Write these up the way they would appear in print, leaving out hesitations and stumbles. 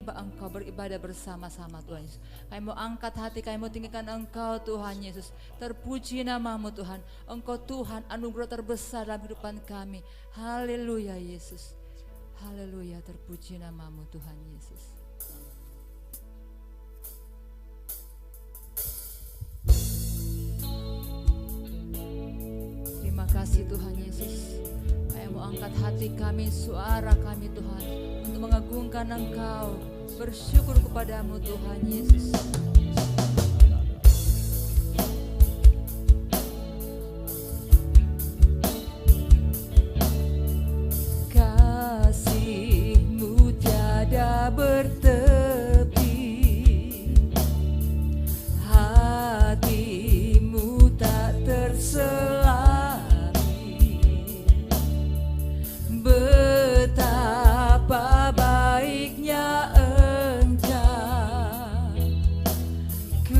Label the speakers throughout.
Speaker 1: menyembah Engkau, beribadah bersama-sama Tuhan Yesus. Kami mau angkat hati, kami mau tinggikan Engkau Tuhan Yesus. Terpuji nama-Mu Tuhan. Engkau Tuhan, anugerah terbesar dalam kehidupan kami. Haleluya Yesus. Haleluya, terpuji nama-Mu Tuhan Yesus. Terima kasih Tuhan Yesus. Kami mau angkat hati kami, suara kami Tuhan, untuk mengagungkan Engkau, bersyukur kepadamu Tuhan Yesus. Kasih-Mu tiada bertepi, hati-Mu tak terselami, betapa baiknya Engkau, ku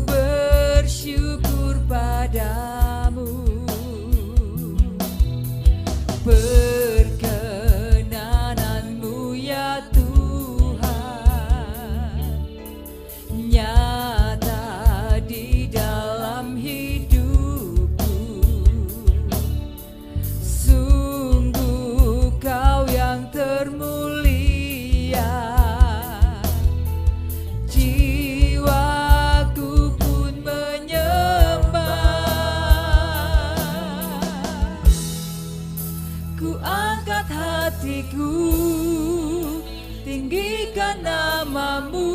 Speaker 1: bersyukur padamu. Perkenanan-Mu ya Tuhan nyata di dalam hidupku. Sungguh Kau yang termulia, jiwaku pun menyembah. Ku angkat hatiku, tinggikan nama-Mu,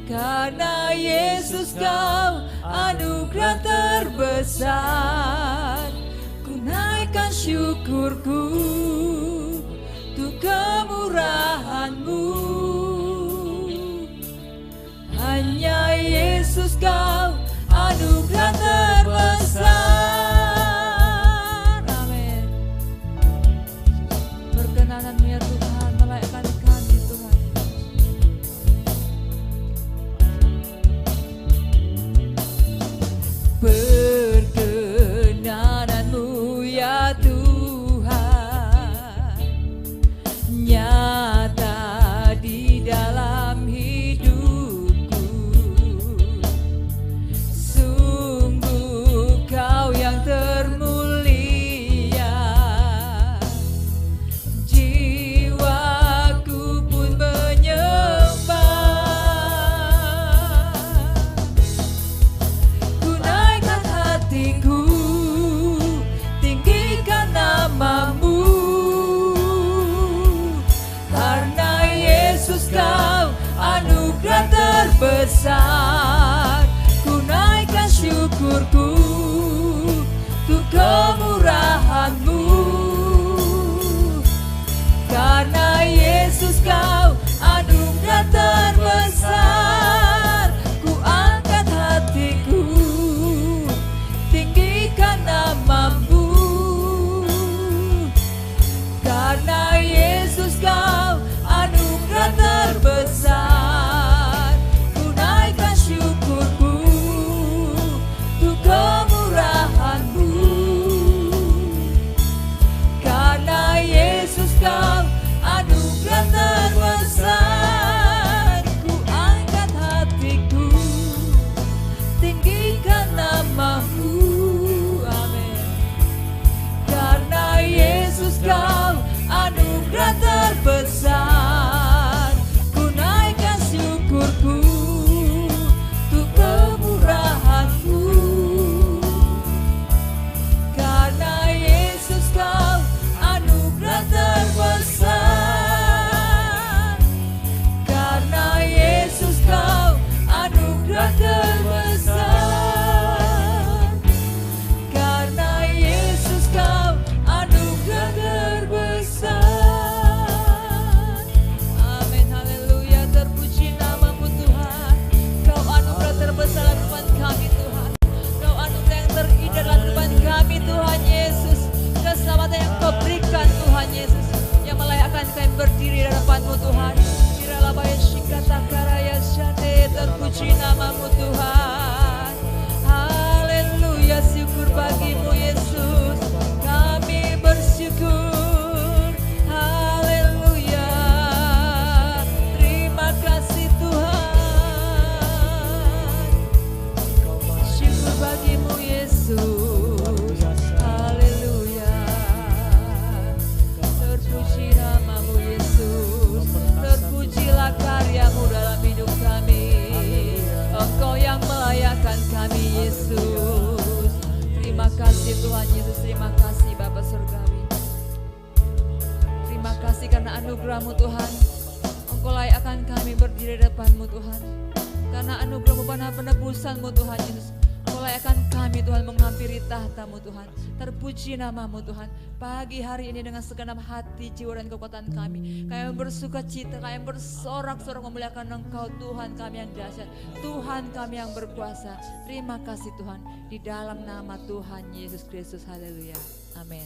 Speaker 1: karena Yesus Kau anugerah terbesar. Ku naikkan syukurku untuk kemurahan-Mu, hanya Yesus Kau anugerah terbesar. Perkenanan-Mu ya Tuhan, melayakkan kami Tuhan. Perkenanan-Mu ya Tuhan nyata di dalam hidupku. Sungguh Kau yang termulia, jiwaku pun menyembah. Ku naikkan hatiku, tinggikan nama-Mu, karena Yesus Kau anugerah terbesar. Ku naikkan syukurku untuk kemurahan-Mu, karena Yesus Kau anugerah terbesar. Ku angkat hatiku, tinggikan nama-Mu, karena Yesus Kau anugerah terbesar. Ku naikkan syukurku untuk kemurahan-Mu, karena Yesus Kau anugerah terbesar. Ku angkat hatiku, tinggikan nama-Mu, amin, karena Yesus Kau anugerah terbesar. Ku naikkan syukurku untuk kemurahan-Mu, karena Yesus Kau anugerah terbesar. Karena Yesus Kau anugerah terbesar. Karena Yesus Kau anugerah terbesar. Amin, haleluya, terpuji nama-Mu Tuhan. Kau anugerah terbesar dalam kehidupan kami Tuhan. Kau anugerah yang terindah dalam kehidupan kami Tuhan Yesus. Keselamatan yang Kau berikan Tuhan Yesus, yang melayakkan kami berdiri di hadapan-Mu Tuhan. Kiralabaya shikata karaya syate, terpuji nama-Mu Tuhan. Haleluya, syukur bagi-Mu Yesus. Kami bersyukur. Haleluya. kasih Tuhan Yesus, terima kasih Bapa Surgawi. Terima kasih karena anugerah-Mu Tuhan. Engkau layak akan kami berdiri di depan-Mu Tuhan. Karena anugerah-Mu penebusan-Mu Tuhan Yesus. Engkau layak akan kami Tuhan menghampiri tahta-Mu Tuhan. Terpuji nama-Mu Tuhan. Pagi hari ini dengan segenap hati, jiwa dan kekuatan kami, kami bersuka cita, kami bersorak-sorak memuliakan Engkau Tuhan kami yang dahsyat, Tuhan kami yang berkuasa. Terima kasih Tuhan, di dalam nama Tuhan Yesus Kristus. Haleluya, amin.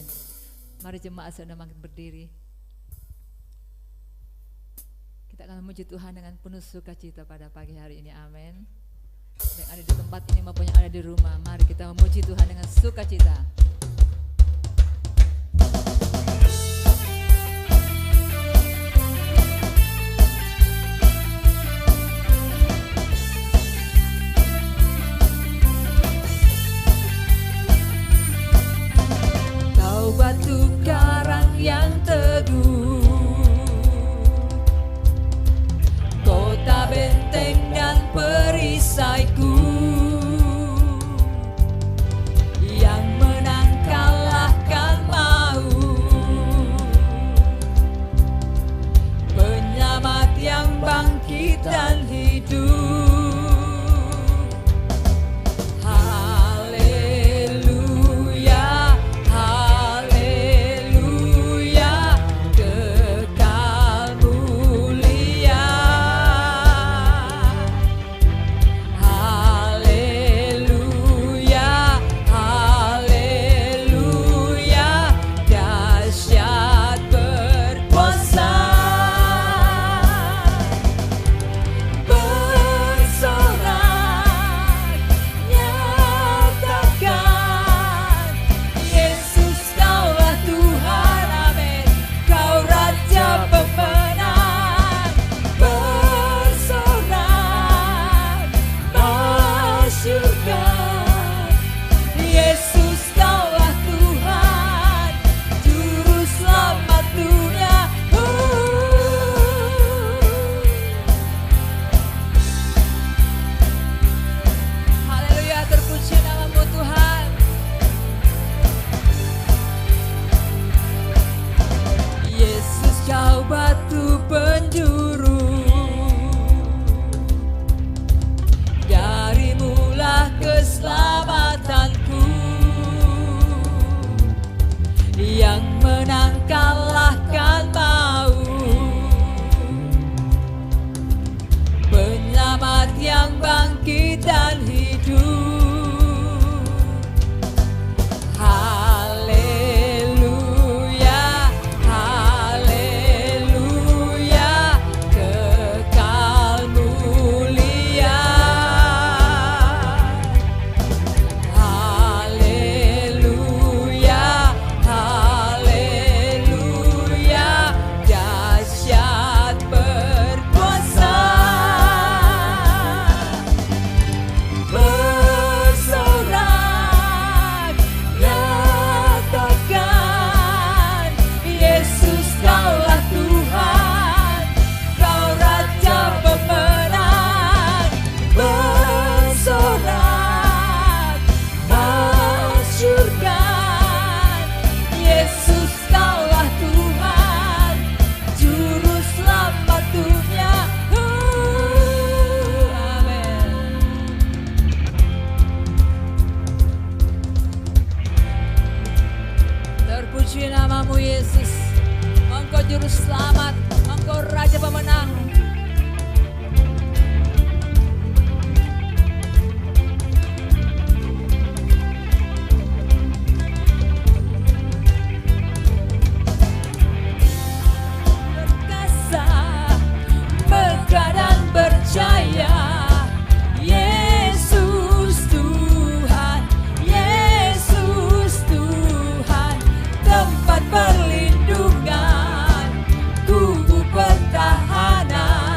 Speaker 1: Mari jemaat sudah makin berdiri. Kita akan memuji Tuhan dengan penuh sukacita pada pagi hari ini, amin. Yang ada di tempat ini maupun yang ada di rumah, mari kita memuji Tuhan dengan sukacita. Kau batu karang yang teguh, kota benteng dan perisaiku, yang menang kalahkan maut, penyelamat yang bangkit dan hidup.
Speaker 2: Perlindungan, tubuh pertahanan.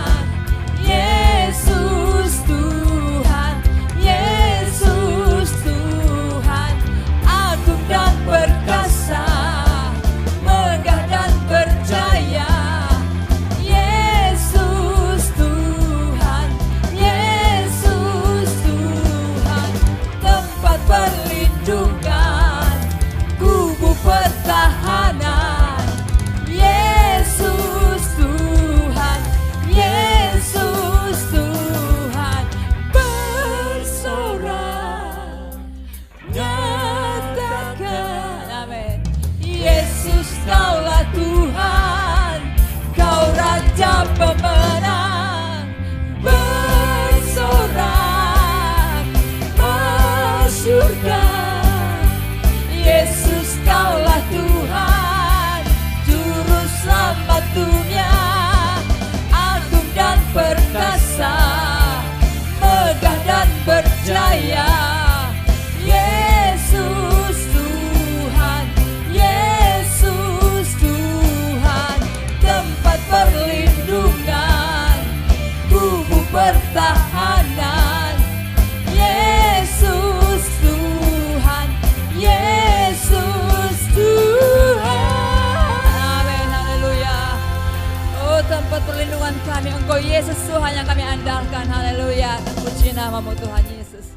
Speaker 1: Yesus, Tuhan yang kami andalkan. Haleluya. Puji nama-Mu Tuhan Yesus.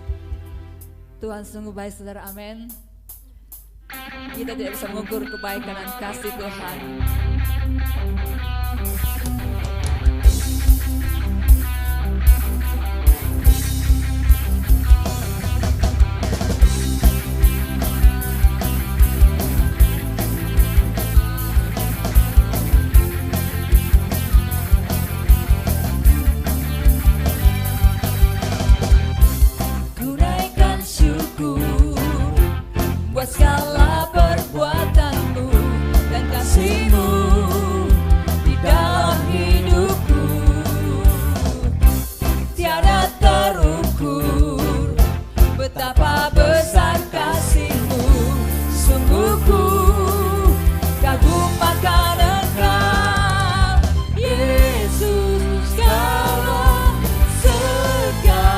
Speaker 1: Tuhan sungguh baik saudara, amin. Kita tidak bisa mengukur kebaikan dan kasih Tuhan. Buat segala perbuatan-Mu dan kasih-Mu di dalam hidupku, tiada terukur betapa besar kasih-Mu. Sungguh ku kagum akan Engkau, Yesus, Kau segalanya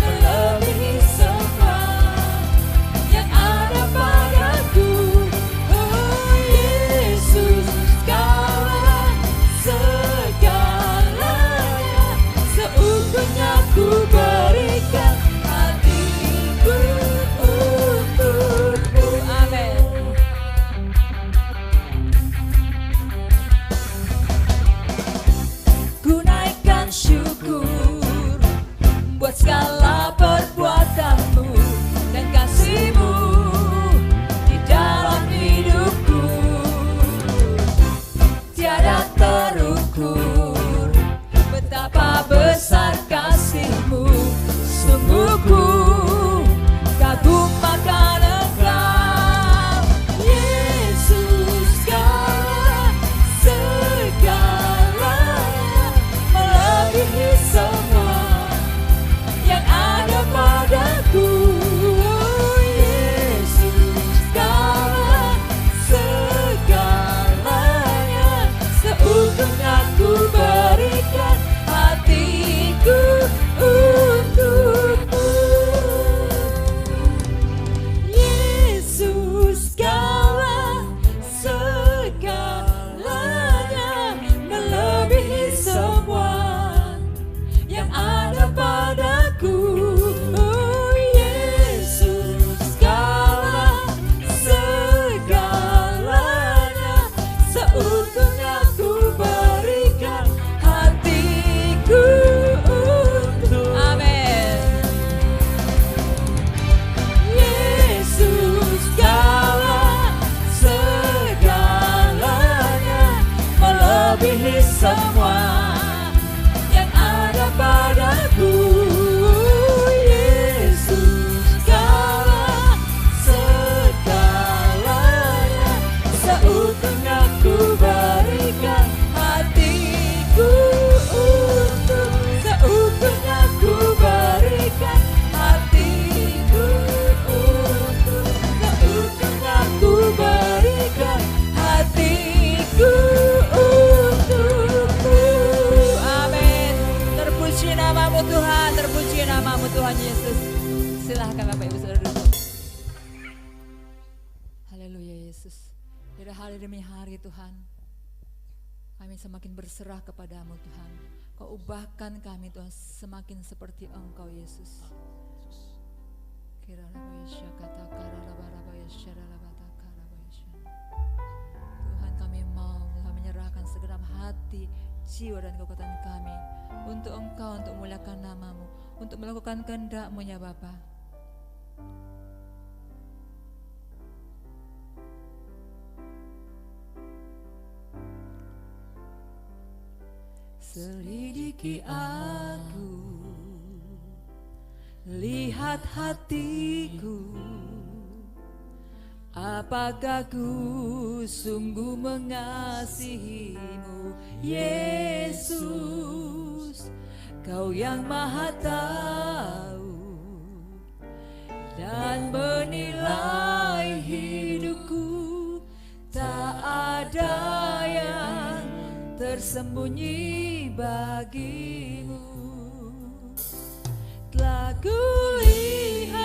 Speaker 1: melebihi semua yang ada padaku. Oh Yesus, Kau segalanya, seutuhnya ku berikan hatiku untukmu. Amin. Ku naikkan syukur buat segala perbuatan-Mu dan kasih-Mu di dalam hidupku, tiada terukur betapa besar kasih-Mu. Sungguh ku kagum akan Engkau, Yesus, Kau segalanya melebihi semua yang ada padaku. Oh Yesus, Kau segalanya, seutuhnya ku berikan hatiku untukmu. Yesus, Kau segalanya melebihi semua yang ada padaku. Oh Yesus, Kau segalanya, seutuhnya ku berikan hatiku untuk. Amin. Yesus, Kau segalanya melebihi semua yang ada padaku. Yesus, Kau segalanya, seutuhnya ku berikan hatiku untuk. Seutuhnya ku berikan hatiku untuk. Seutuhnya ku berikan hatiku untukmu. Amin. Terpuji nama-Mu Tuhan, terpuji nama-Mu Tuhan Yesus. Silahkan Bapak Ibu Saudara duduk. Haleluya Yesus. Dari hari demi hari Tuhan, kami semakin berserah kepadamu Tuhan. Kau ubahkan kami Tuhan semakin seperti Engkau Yesus. Tuhan, kami mau Tuhan menyerahkan segenap hati, jiwa dan kekuatan kami untuk Engkau, untuk memuliakan nama-Mu, untuk melakukan kehendak-Mu ya Bapa. Selidiki aku, lihat hatiku, apakah ku sungguh mengasihi-Mu, Yesus. Kau yang Maha Tahu dan menilai hidupku, tak ada yang tersembunyi bagimu. Telah kulihat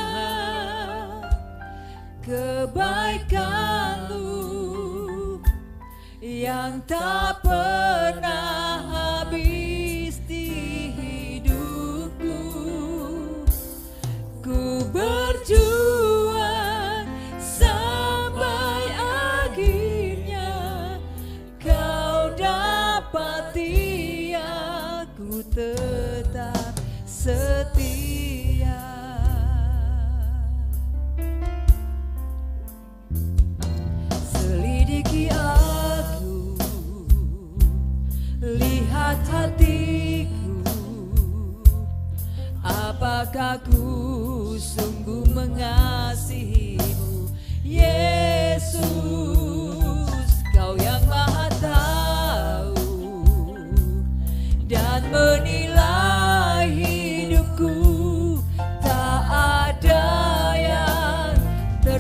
Speaker 1: kebaikan-Mu yang tak pernah habis.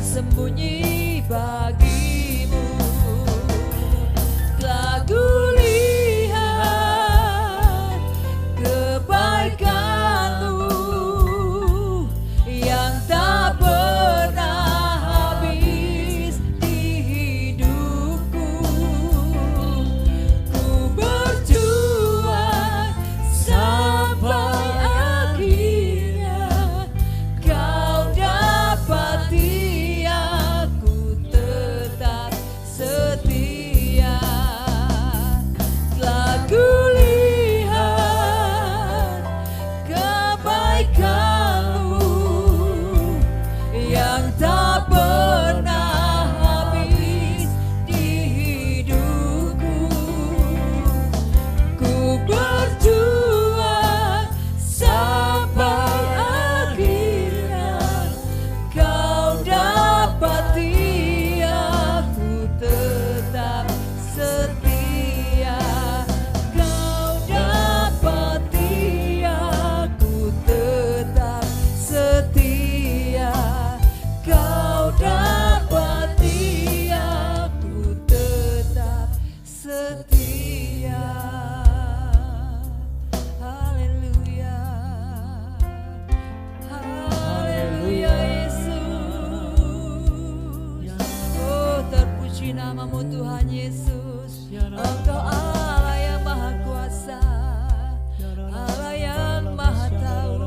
Speaker 1: tersembunyi bagimu. Telah kulihat kebaikan-Mu yang tak pernah habis di hidupku. Ku berjuang sampai akhirnya Kau dapati aku tetap setia. Telah kulihat kebaikan-Mu yang tak pernah habis di hidupku. Ku berjuang sampai akhirnya Kau dapati aku tetap setia. Kau dapati aku tetap setia. Kau dapati aku tetap setia. Haleluya. Haleluya Yesus. Oh, terpuji nama-Mu Tuhan Yesus. Engkau Allah yang Maha Kuasa, Allah yang Maha Tahu.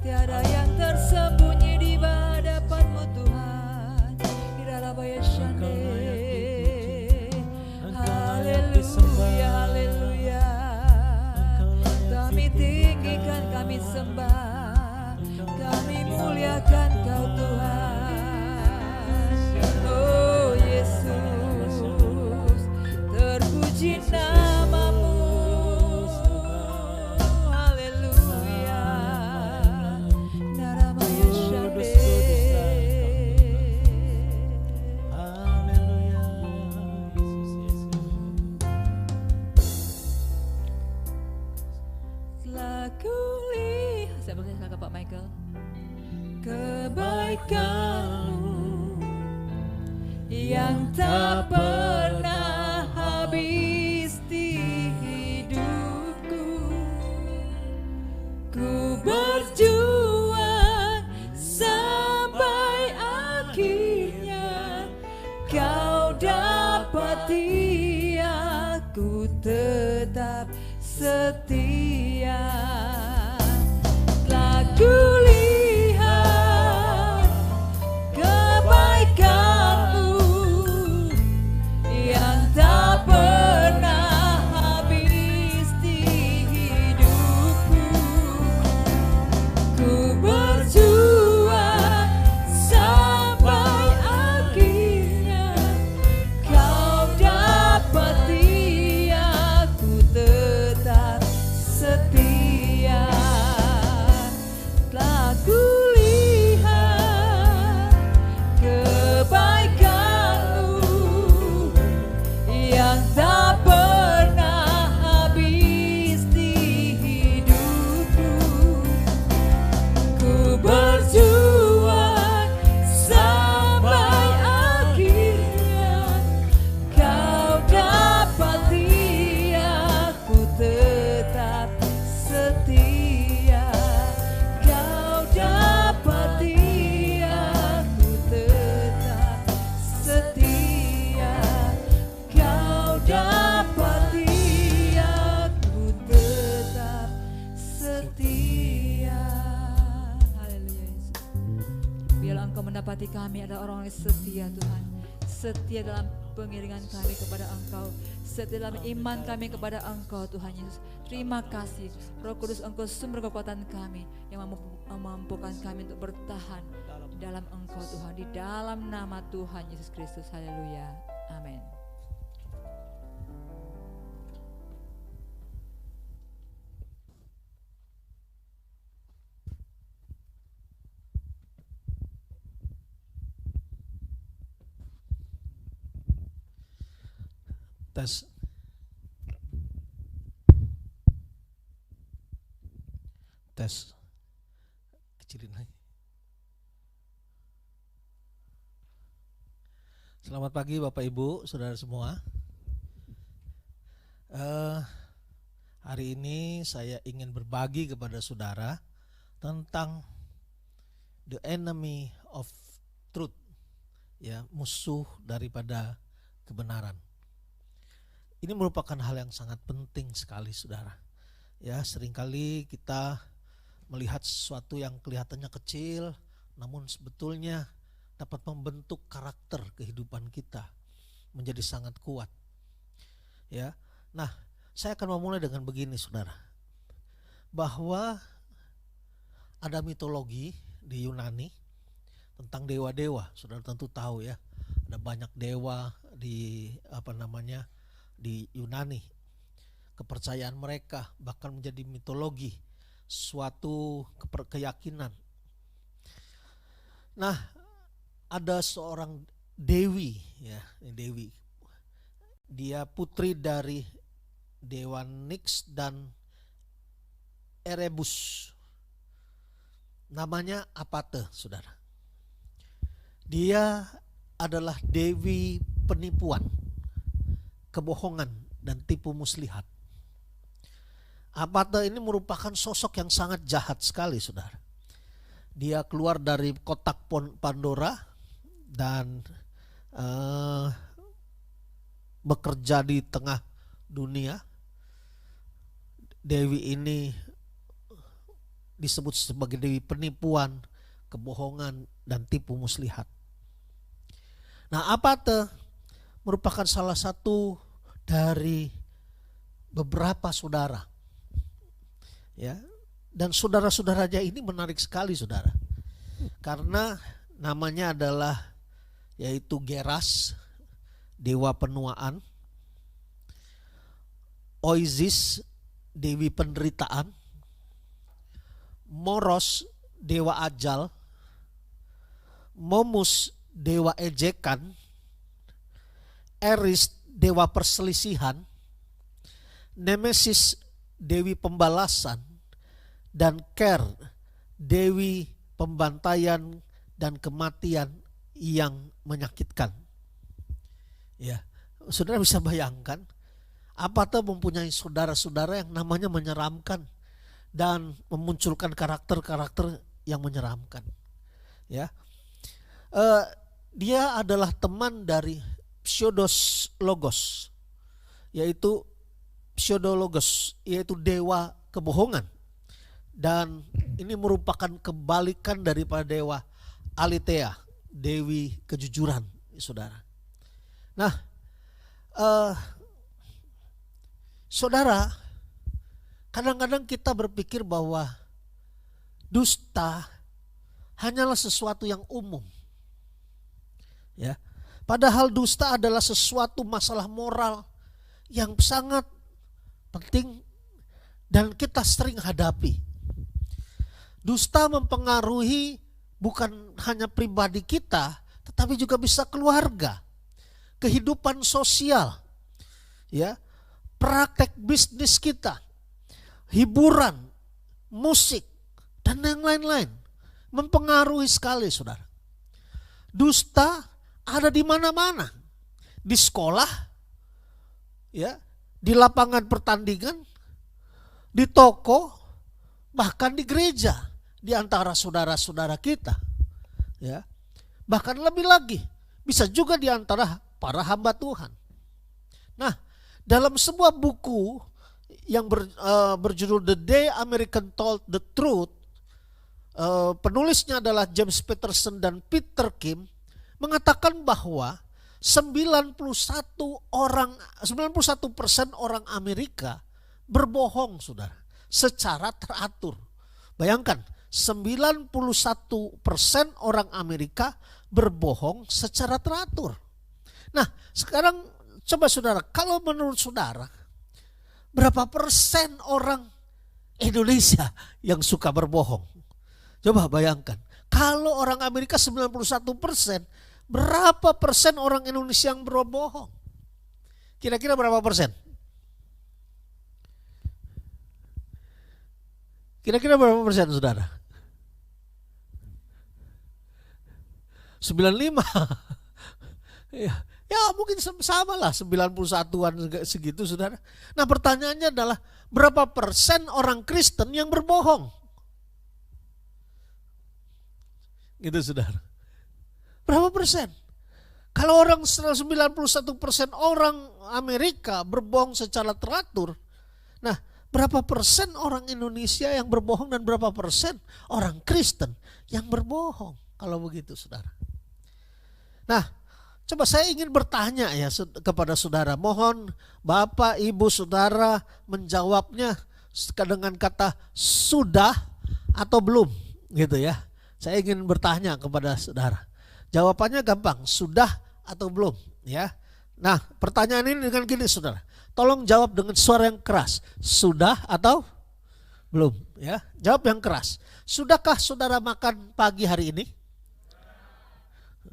Speaker 1: Tiada yang tersembunyi di hadapan-Mu Tuhan. Iralabaya Shande. Haleluya, haleluya. Kami tinggikan, kami sembah, kami muliakan Kau Tuhan. Oh Yesus, terpuji nama-Mu. Haleluya. Naramaya Shande. Telah kulihat, saya boleh silakan Pak Michael. Kebaikan-Mu yang tak pernah habis di hidupku. Ku berjuang sampai akhirnya Kau dapati aku tetap setia. Telah kulihat kebaikan-Mu yang tak pernah habis di hidupku. Ku berjuang sampai akhirnya Kau dapati aku tetap setia. Telah kulihat kebaikan-Mu yang tak pernah habis di hidupku. Ku berjuang sampai akhirnya Kau dapati aku tetap setia. Kau dapati aku tetap setia. Kau dapati aku tetap setia. Haleluya Yesus. Biarlah Engkau mendapati kami adalah orang yang setia Tuhan. Setia dalam pengiringan kami kepada Engkau, setia dalam iman kami kepada Engkau Tuhan Yesus. Terima kasih Roh Kudus, Engkau sumber kekuatan kami yang memampukan kami untuk bertahan di dalam Engkau Tuhan, di dalam nama Tuhan Yesus Kristus. Haleluya. Amin.
Speaker 2: Tes. Tes. Kecilin lagi. Selamat pagi Bapak Ibu, saudara semua. Hari ini saya ingin berbagi kepada saudara tentang the enemy of truth, ya, musuh daripada kebenaran. Ini merupakan hal yang sangat penting sekali, saudara. Ya, seringkali kita melihat sesuatu yang kelihatannya kecil, namun sebetulnya dapat membentuk karakter kehidupan kita menjadi sangat kuat. Ya. Nah, saya akan memulai dengan begini, saudara. Bahwa ada mitologi di Yunani tentang dewa-dewa. Saudara tentu tahu ya. Ada banyak dewa di di Yunani. Kepercayaan mereka bahkan menjadi mitologi, suatu keyakinan. Nah, ada seorang dewi, ya, dewi. Dia putri dari dewa Nyx dan Erebus. Namanya Apate, saudara. Dia adalah dewi penipuan, kebohongan, dan tipu muslihat. Apate ini merupakan sosok yang sangat jahat sekali, saudara. Dia keluar dari kotak Pandora dan bekerja di tengah dunia. Dewi ini disebut sebagai dewi penipuan, kebohongan, dan tipu muslihat. Nah, Apate merupakan salah satu dari beberapa saudara, ya, dan saudara-saudaranya ini menarik sekali, saudara, karena namanya adalah yaitu Geras, dewa penuaan, Oisis, dewi penderitaan, Moros, dewa ajal, Momus, dewa ejekan, Eris, dewa perselisihan, Nemesis, dewi pembalasan, dan Ker, dewi pembantaian dan kematian yang menyakitkan. Ya, saudara bisa bayangkan, Apate mempunyai saudara-saudara yang namanya menyeramkan dan memunculkan karakter-karakter yang menyeramkan. Ya, dia adalah teman dari Pseudologos, yaitu dewa kebohongan, dan ini merupakan kebalikan daripada dewa Aletheia, dewi kejujuran, saudara. Nah, saudara, kadang-kadang kita berpikir bahwa dusta hanyalah sesuatu yang umum, ya. Padahal dusta adalah sesuatu masalah moral yang sangat penting dan kita sering hadapi. Dusta mempengaruhi bukan hanya pribadi kita, tetapi juga bisa keluarga, kehidupan sosial, ya, praktek bisnis kita, hiburan, musik, dan yang lain-lain. Mempengaruhi sekali, saudara. Dusta ada di mana-mana, di sekolah, ya, di lapangan pertandingan, di toko, bahkan di gereja, di antara saudara-saudara kita, ya. Bahkan lebih lagi, bisa juga di antara para hamba Tuhan. Nah, dalam sebuah buku yang berjudul The Day American Told the Truth, penulisnya adalah James Patterson dan Peter Kim, mengatakan bahwa 91% orang Amerika berbohong, saudara, secara teratur. Bayangkan, 91% orang Amerika berbohong secara teratur. Nah, sekarang coba saudara, kalau menurut saudara, berapa persen orang Indonesia yang suka berbohong? Coba bayangkan, kalau orang Amerika 91%, berapa persen orang Indonesia yang berbohong? Kira-kira berapa persen? Kira-kira berapa persen, saudara? 95. Ya mungkin sama lah 91-an segitu saudara. Nah pertanyaannya adalah berapa persen orang Kristen yang berbohong? Gitu saudara. Berapa persen? Kalau orang 91% orang Amerika berbohong secara teratur. Nah berapa persen orang Indonesia yang berbohong dan berapa persen orang Kristen yang berbohong? Kalau begitu saudara. Nah coba saya ingin bertanya ya kepada saudara. Mohon Bapak, Ibu, Saudara menjawabnya dengan kata sudah atau belum gitu ya. Saya ingin bertanya kepada saudara. Jawabannya gampang, sudah atau belum ya. Nah pertanyaan ini dengan gini saudara. Tolong jawab dengan suara yang keras. Sudah atau belum ya. Jawab yang keras. Sudahkah saudara makan pagi hari ini?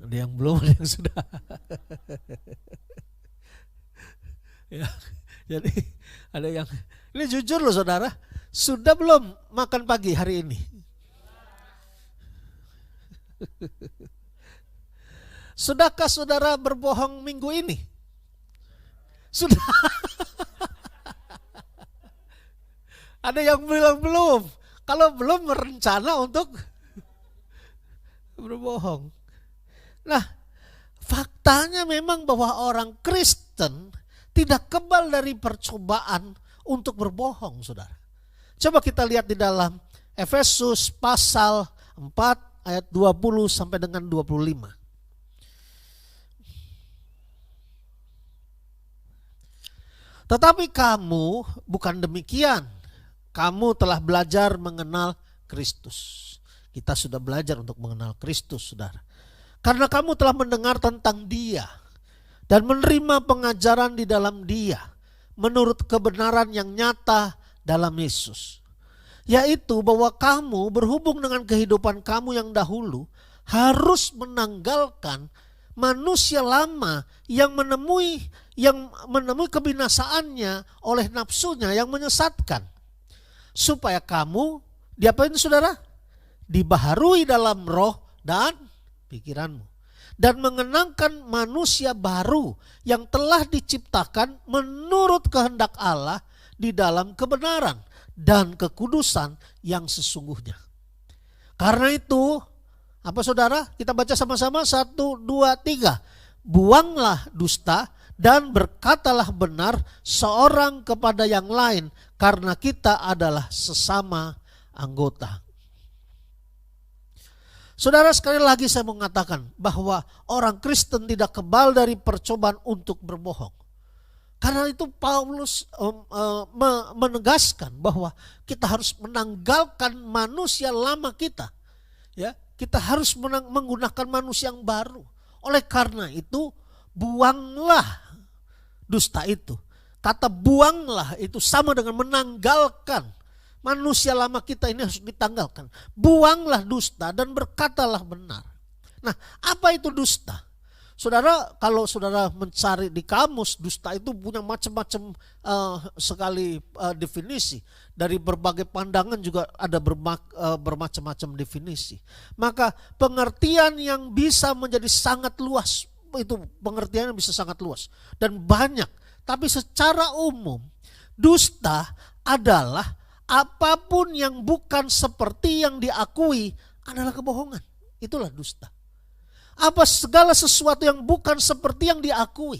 Speaker 2: Ada yang belum, ada yang sudah. Ya, jadi ada yang ini jujur loh saudara. Sudah belum makan pagi hari ini? Sudahkah saudara berbohong minggu ini? Sudah. Ada yang bilang belum. Kalau belum merencana untuk berbohong. Nah, faktanya memang bahwa orang Kristen tidak kebal dari percobaan untuk berbohong, saudara. Coba kita lihat di dalam Efesus pasal 4 ayat 20 sampai dengan 25. Tetapi kamu bukan demikian. Kamu telah belajar mengenal Kristus. Kita sudah belajar untuk mengenal Kristus, saudara. Karena kamu telah mendengar tentang Dia dan menerima pengajaran di dalam Dia menurut kebenaran yang nyata dalam Yesus. Yaitu bahwa kamu berhubung dengan kehidupan kamu yang dahulu harus menanggalkan manusia lama yang menemui kebinasaannya oleh nafsunya yang menyesatkan. Supaya kamu diapain saudara? Dibaharui dalam roh dan pikiranmu. Dan mengenangkan manusia baru yang telah diciptakan menurut kehendak Allah di dalam kebenaran dan kekudusan yang sesungguhnya. Karena itu, apa saudara? Kita baca sama-sama 1, 2, 3. Buanglah dusta dan berkatalah benar seorang kepada yang lain karena kita adalah sesama anggota. Saudara, sekali lagi saya mengatakan bahwa orang Kristen tidak kebal dari percobaan untuk berbohong. Karena itu Paulus menegaskan bahwa kita harus menanggalkan manusia lama kita. Ya, kita harus menggunakan manusia yang baru. Oleh karena itu, buanglah dusta itu. Kata buanglah itu sama dengan menanggalkan. Manusia lama kita ini harus ditanggalkan. Buanglah dusta dan berkatalah benar. Nah, apa itu dusta? Saudara, kalau saudara mencari di kamus, dusta itu punya macam-macam sekali definisi. Dari berbagai pandangan juga ada bermacam-macam definisi. Maka pengertian yang bisa menjadi sangat luas, itu pengertiannya bisa sangat luas dan banyak. Tapi secara umum, dusta adalah apapun yang bukan seperti yang diakui adalah kebohongan. Itulah dusta. Apa segala sesuatu yang bukan seperti yang diakui.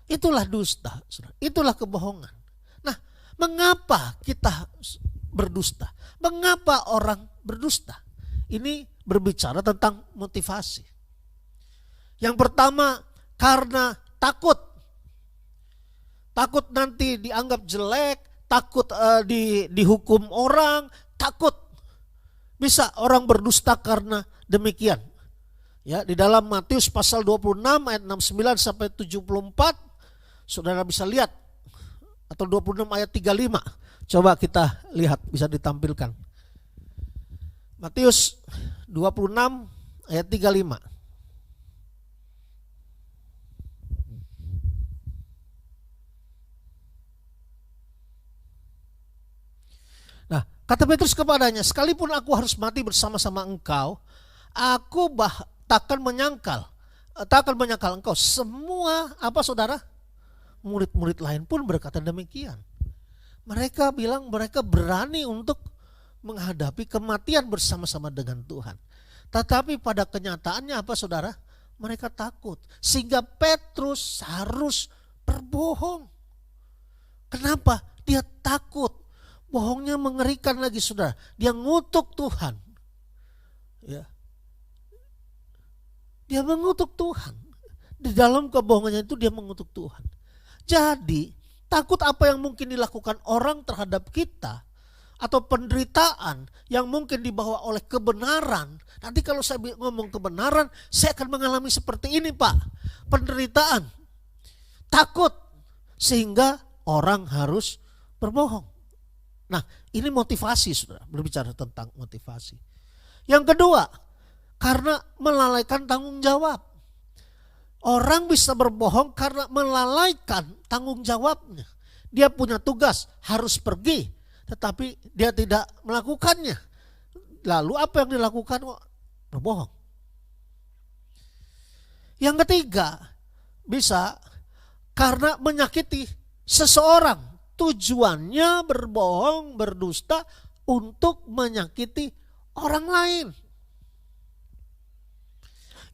Speaker 2: Itulah dusta. Itulah kebohongan. Nah, mengapa kita berdusta? Mengapa orang berdusta? Ini berbicara tentang motivasi. Yang pertama, karena takut. Takut nanti dianggap jelek, takut dihukum orang, takut. Bisa orang berdusta karena demikian. Ya, di dalam Matius pasal 26 ayat 69 sampai 74 saudara bisa lihat, atau 26 ayat 35. Coba kita lihat, bisa ditampilkan. Matius 26 ayat 35. Nah, kata Petrus kepadanya, sekalipun aku harus mati bersama-sama engkau, aku takkan menyangkal tak akan menyangkal engkau. Semua apa saudara? Murid-murid lain pun berkata demikian. Mereka bilang mereka berani untuk menghadapi kematian bersama-sama dengan Tuhan. Tetapi pada kenyataannya apa saudara? Mereka takut. Sehingga Petrus harus berbohong. Kenapa? Dia takut. Bohongnya mengerikan lagi saudara. Dia ngutuk Tuhan. Ya. Dia mengutuk Tuhan. Di dalam kebohongannya itu dia mengutuk Tuhan. Jadi takut apa yang mungkin dilakukan orang terhadap kita. Atau penderitaan yang mungkin dibawa oleh kebenaran. Nanti kalau saya ngomong kebenaran, saya akan mengalami seperti ini Pak. Penderitaan. Takut. Sehingga orang harus berbohong. Nah ini motivasi saudara. Berbicara tentang motivasi. Yang kedua, karena melalaikan tanggung jawab. Orang bisa berbohong karena melalaikan tanggung jawabnya. Dia punya tugas, harus pergi. Tetapi dia tidak melakukannya. Lalu apa yang dilakukan? Berbohong. Yang ketiga, bisa karena menyakiti seseorang. Tujuannya berbohong, berdusta untuk menyakiti orang lain.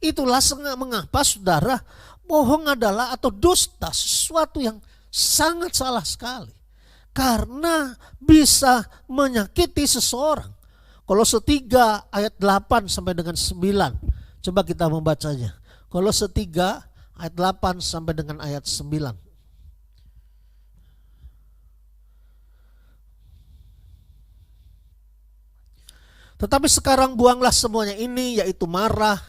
Speaker 2: Itulah mengapa saudara, bohong adalah atau dusta sesuatu yang sangat salah sekali. Karena bisa menyakiti seseorang. Kolose 3 ayat 8 sampai dengan 9. Coba kita membacanya. Kolose 3 ayat 8 sampai dengan ayat 9. Tetapi sekarang buanglah semuanya ini, yaitu marah,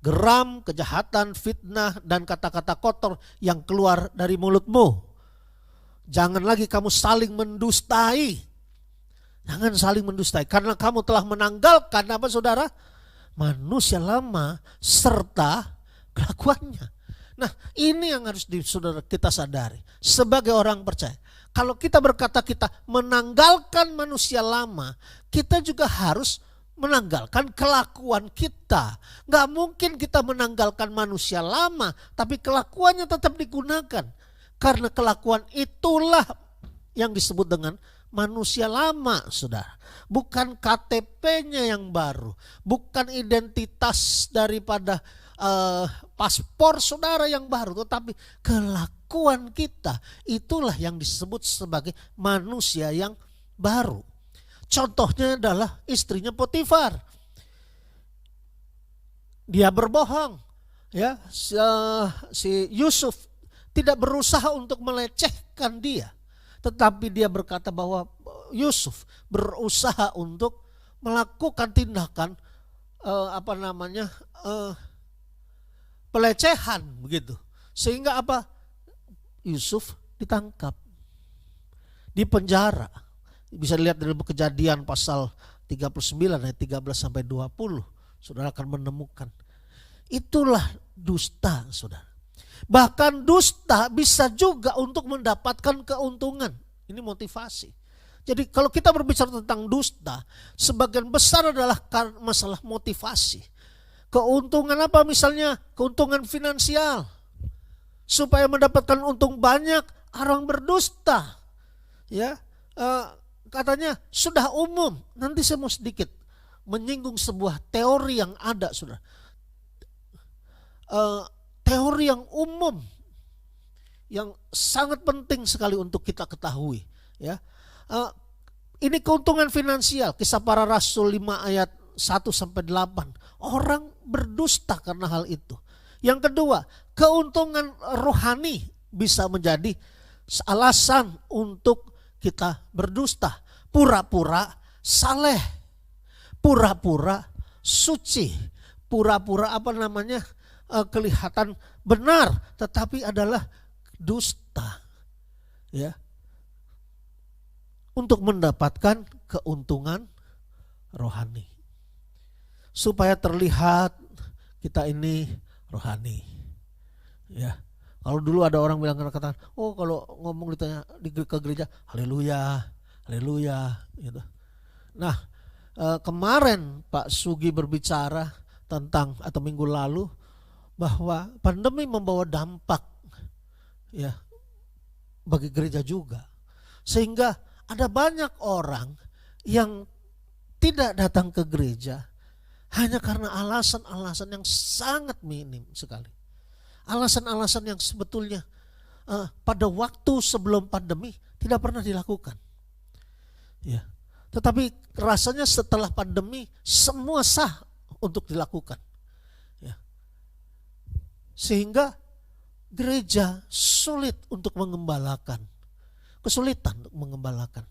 Speaker 2: geram, kejahatan, fitnah, dan kata-kata kotor yang keluar dari mulutmu. Jangan lagi kamu saling mendustai. Jangan saling mendustai. Karena kamu telah menanggalkan apa saudara? Manusia lama serta kelakuannya. Nah ini yang harus saudara kita sadari. Sebagai orang percaya. Kalau kita berkata kita menanggalkan manusia lama. Kita juga harus menanggalkan kelakuan kita. Gak mungkin kita menanggalkan manusia lama, tapi kelakuannya tetap digunakan. Karena kelakuan itulah yang disebut dengan manusia lama, saudara. Bukan KTP-nya yang baru, bukan identitas daripada paspor saudara yang baru, tetapi kelakuan kita itulah yang disebut sebagai manusia yang baru. Contohnya adalah istrinya Potifar. Dia berbohong. Ya, si Yusuf tidak berusaha untuk melecehkan dia. Tetapi dia berkata bahwa Yusuf berusaha untuk melakukan tindakan pelecehan begitu. Sehingga apa? Yusuf ditangkap. Di penjara. Bisa dilihat dari Kejadian pasal 39 ayat 13 sampai 20. Saudara akan menemukan. Itulah dusta, saudara. Bahkan dusta bisa juga untuk mendapatkan keuntungan. Ini motivasi. Jadi kalau kita berbicara tentang dusta, sebagian besar adalah masalah motivasi. Keuntungan apa misalnya? Keuntungan finansial. Supaya mendapatkan untung banyak, orang berdusta. Ya, katanya sudah umum. Nanti saya mau sedikit menyinggung sebuah teori yang ada, saudara. Teori yang umum yang sangat penting sekali untuk kita ketahui. Ya, ini keuntungan finansial. Kisah Para Rasul 5 ayat 1 sampai 8. Orang berdusta karena hal itu. Yang kedua, keuntungan rohani bisa menjadi alasan untuk kita berdusta. Pura-pura saleh, pura-pura suci, pura-pura kelihatan benar, tetapi adalah dusta. Ya, untuk mendapatkan keuntungan rohani, supaya terlihat kita ini rohani. Ya. Kalau dulu ada orang bilang kata, oh kalau ngomong ditanya ke gereja, haleluya, haleluya, gitu. Nah kemarin Pak Sugi berbicara tentang atau minggu lalu bahwa pandemi membawa dampak ya bagi gereja juga. Sehingga ada banyak orang yang tidak datang ke gereja hanya karena alasan-alasan yang sangat minim sekali. Alasan-alasan yang sebetulnya pada waktu sebelum pandemi tidak pernah dilakukan. Ya. Tetapi rasanya setelah pandemi semua sah untuk dilakukan. Ya. Sehingga gereja sulit untuk mengembalakan. Kesulitan untuk mengembalakan.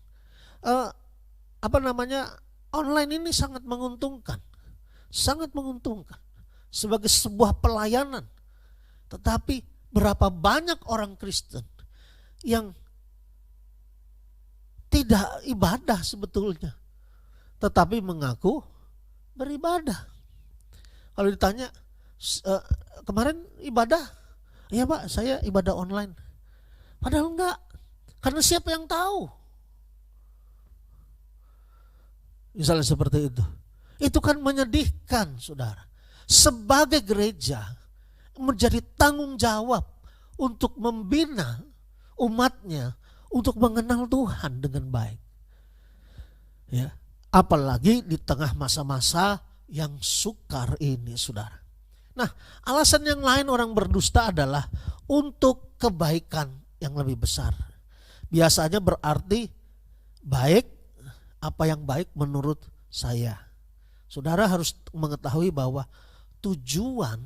Speaker 2: Online ini sangat menguntungkan. Sangat menguntungkan. Sebagai sebuah pelayanan. Tetapi berapa banyak orang Kristen yang tidak ibadah sebetulnya. Tetapi mengaku beribadah. Kalau ditanya, kemarin ibadah? Iya Pak, saya ibadah online. Padahal enggak. Karena siapa yang tahu? Misalnya seperti itu. Itu kan menyedihkan, saudara. Sebagai gereja, menjadi tanggung jawab untuk membina umatnya, untuk mengenal Tuhan dengan baik. Ya, apalagi di tengah masa-masa yang sukar ini, saudara. Nah, alasan yang lain orang berdusta adalah untuk kebaikan yang lebih besar. Biasanya berarti baik, apa yang baik menurut saya. Saudara harus mengetahui bahwa tujuan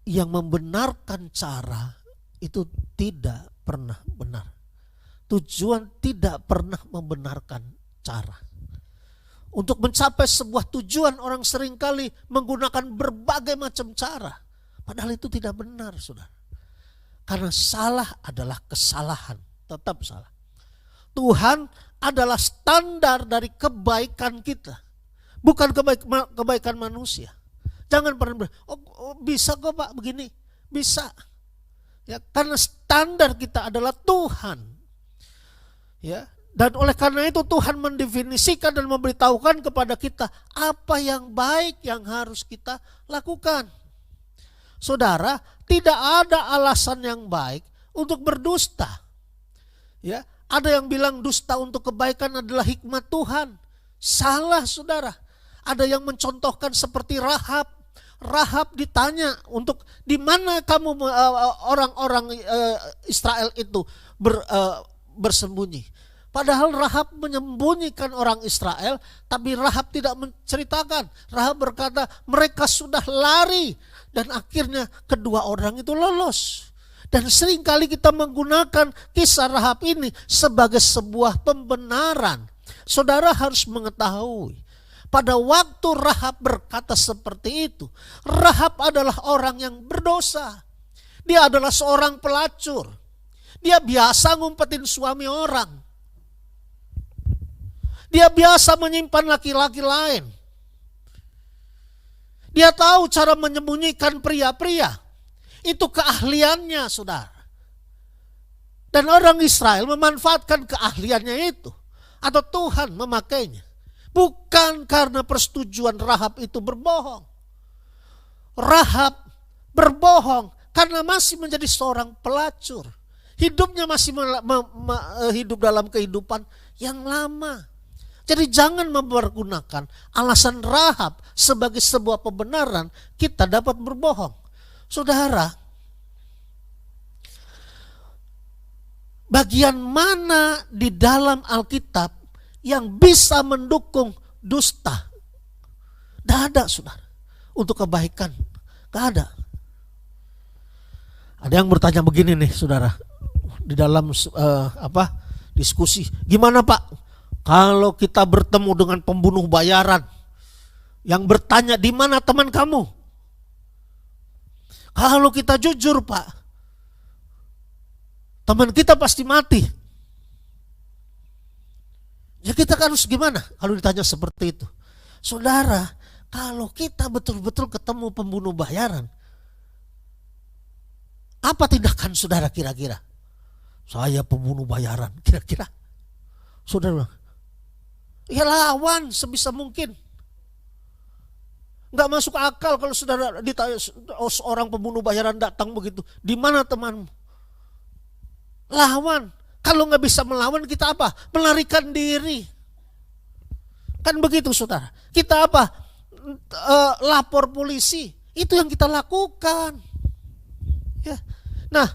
Speaker 2: yang membenarkan cara itu tidak pernah benar. Tujuan tidak pernah membenarkan cara. Untuk mencapai sebuah tujuan orang seringkali menggunakan berbagai macam cara. Padahal itu tidak benar, saudara. Karena salah adalah kesalahan, tetap salah. Tuhan adalah standar dari kebaikan kita, bukan kebaikan manusia. Jangan pernah bisa kok Pak begini, bisa. Ya, karena standar kita adalah Tuhan. Ya, dan oleh karena itu Tuhan mendefinisikan dan memberitahukan kepada kita apa yang baik yang harus kita lakukan. Saudara, tidak ada alasan yang baik untuk berdusta. Ya, ada yang bilang dusta untuk kebaikan adalah hikmat Tuhan. Salah, saudara. Ada yang mencontohkan seperti Rahab. Rahab ditanya untuk di mana kamu orang-orang Israel itu bersembunyi. Padahal Rahab menyembunyikan orang Israel, tapi Rahab tidak menceritakan. Rahab berkata mereka sudah lari dan akhirnya kedua orang itu lolos. Dan seringkali kita menggunakan kisah Rahab ini sebagai sebuah pembenaran. Saudara harus mengetahui, pada waktu Rahab berkata seperti itu, Rahab adalah orang yang berdosa. Dia adalah seorang pelacur. Dia biasa ngumpetin suami orang. Dia biasa menyimpan laki-laki lain. Dia tahu cara menyembunyikan pria-pria. Itu keahliannya, saudara. Dan orang Israel memanfaatkan keahliannya itu. Atau Tuhan memakainya. Bukan karena persetujuan Rahab itu berbohong. Rahab berbohong karena masih menjadi seorang pelacur. Hidupnya masih hidup dalam kehidupan yang lama. Jadi jangan mempergunakan alasan Rahab sebagai sebuah pembenaran kita dapat berbohong. Saudara, bagian mana di dalam Alkitab yang bisa mendukung dusta? Tidak ada, saudara. Untuk kebaikan, tidak ada. Ada yang bertanya begini nih, saudara, di dalam diskusi, gimana Pak? Kalau kita bertemu dengan pembunuh bayaran yang bertanya di mana teman kamu? Kalau kita jujur Pak, teman kita pasti mati. Ya kita harus gimana kalau ditanya seperti itu? Saudara, kalau kita betul-betul ketemu pembunuh bayaran, apa tindakan saudara kira-kira? Saya pembunuh bayaran, kira-kira. Saudara, ya lawan sebisa mungkin. Nggak masuk akal kalau saudara ditanya, oh, seorang pembunuh bayaran datang begitu. Di mana temanmu? Lawan. Kalau nggak bisa melawan, kita apa? Melarikan diri. Kan begitu saudara. Kita apa? Lapor polisi. Itu yang kita lakukan. Ya. Nah,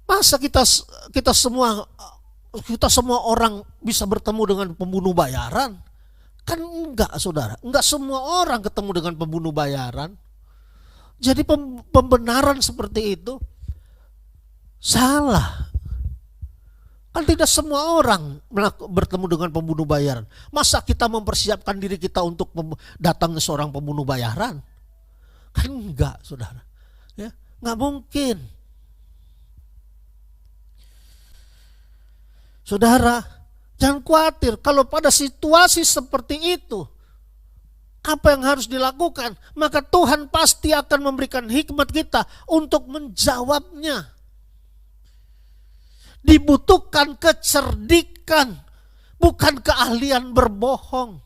Speaker 2: masa kita semua orang bisa bertemu dengan pembunuh bayaran? Kan enggak saudara. Enggak semua orang ketemu dengan pembunuh bayaran. Jadi pembenaran seperti itu salah. Kan tidak semua orang bertemu dengan pembunuh bayaran. Masa kita mempersiapkan diri kita untuk datang ke seorang pembunuh bayaran? Kan enggak saudara. Ya, enggak mungkin. Saudara, jangan khawatir kalau pada situasi seperti itu, apa yang harus dilakukan? Maka Tuhan pasti akan memberikan hikmat kita untuk menjawabnya. Dibutuhkan kecerdikan, bukan keahlian berbohong.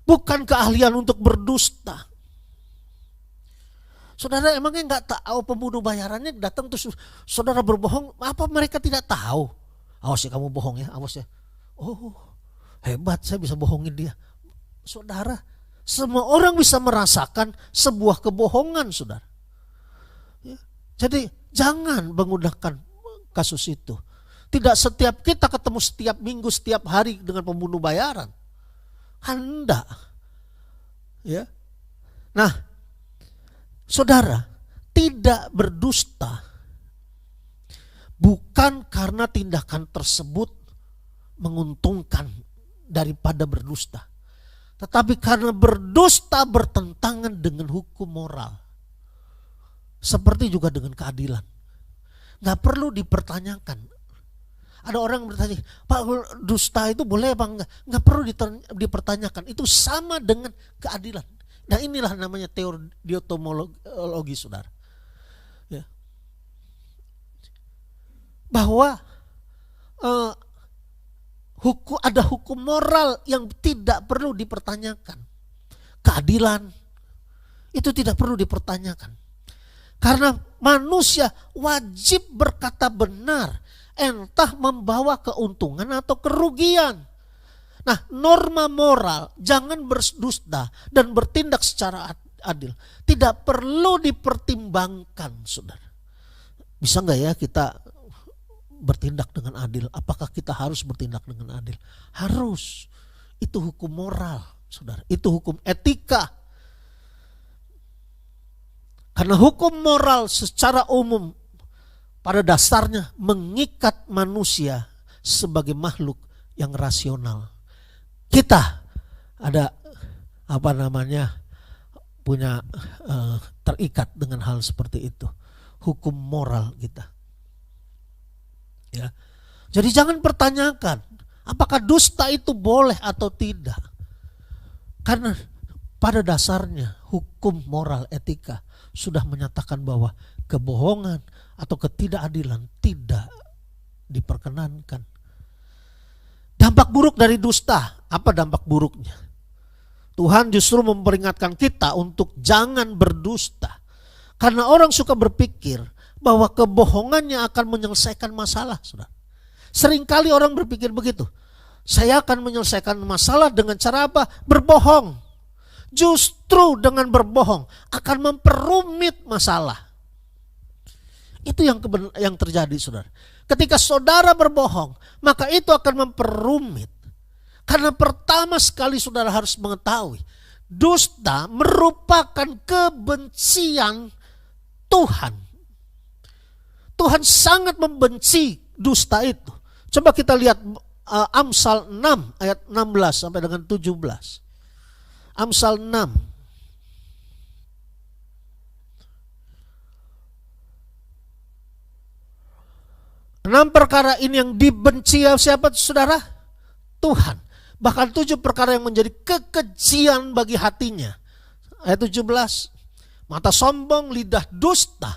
Speaker 2: Bukan keahlian untuk berdusta. Saudara emangnya nggak tahu pembunuh bayarannya datang terus saudara berbohong? Apa mereka tidak tahu? Awas ya kamu bohong ya, awas ya. Oh hebat, saya bisa bohongin dia. Saudara, semua orang bisa merasakan sebuah kebohongan saudara. Ya, jadi jangan menggunakan kasus itu. Tidak setiap kita ketemu setiap minggu, setiap hari dengan pembunuh bayaran. Hendak. Ya. Nah, saudara, tidak berdusta bukan karena tindakan tersebut menguntungkan daripada berdusta. Tetapi karena berdusta bertentangan dengan hukum moral. Seperti juga dengan keadilan. Gak perlu dipertanyakan. Ada orang bertanya, Pak, dusta itu boleh apa enggak? Gak perlu dipertanyakan. Itu sama dengan keadilan. Nah inilah namanya teori diotomologi saudara. Ya. Bahwa ada hukum moral yang tidak perlu dipertanyakan. Keadilan itu tidak perlu dipertanyakan. Karena manusia wajib berkata benar, entah membawa keuntungan atau kerugian. Nah, norma moral, jangan berdusta dan bertindak secara adil. Tidak perlu dipertimbangkan, saudara. Bisa nggak ya kita bertindak dengan adil? Apakah kita harus bertindak dengan adil? Harus. Itu hukum moral, saudara. Itu hukum etika. Karena hukum moral secara umum pada dasarnya mengikat manusia sebagai makhluk yang rasional. Kita ada punya terikat dengan hal seperti itu. Hukum moral kita. Ya. Jadi jangan pertanyakan apakah dusta itu boleh atau tidak. Karena pada dasarnya hukum moral etika sudah menyatakan bahwa kebohongan atau ketidakadilan tidak diperkenankan. Dampak buruk dari dusta, apa dampak buruknya? Tuhan justru memperingatkan kita untuk jangan berdusta. Karena orang suka berpikir bahwa kebohongannya akan menyelesaikan masalah. Saudara. Seringkali orang berpikir begitu. Saya akan menyelesaikan masalah dengan cara apa? Berbohong. Justru dengan berbohong akan memperumit masalah. Itu yang terjadi saudara. Ketika saudara berbohong, maka itu akan memperumit. Karena pertama sekali saudara harus mengetahui, dusta merupakan kebencian Tuhan. Tuhan sangat membenci dusta itu. Coba kita lihat Amsal 6 ayat 16 sampai dengan 17. Amsal 6. 6 perkara ini yang dibenci siapa saudara? Tuhan. Bahkan 7 perkara yang menjadi kekejian bagi hatinya. Ayat 17. Mata sombong, lidah dusta,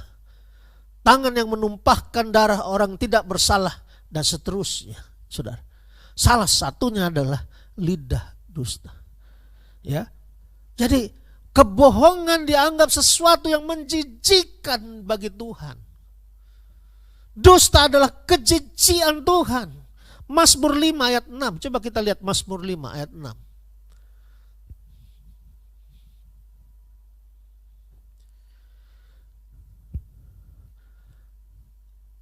Speaker 2: tangan yang menumpahkan darah orang tidak bersalah, dan seterusnya. Saudara. Salah satunya adalah lidah dusta. Ya. Jadi kebohongan dianggap sesuatu yang menjijikkan bagi Tuhan. Dusta adalah kejijikan Tuhan. Mazmur 5 ayat 6. Coba kita lihat Mazmur 5 ayat 6.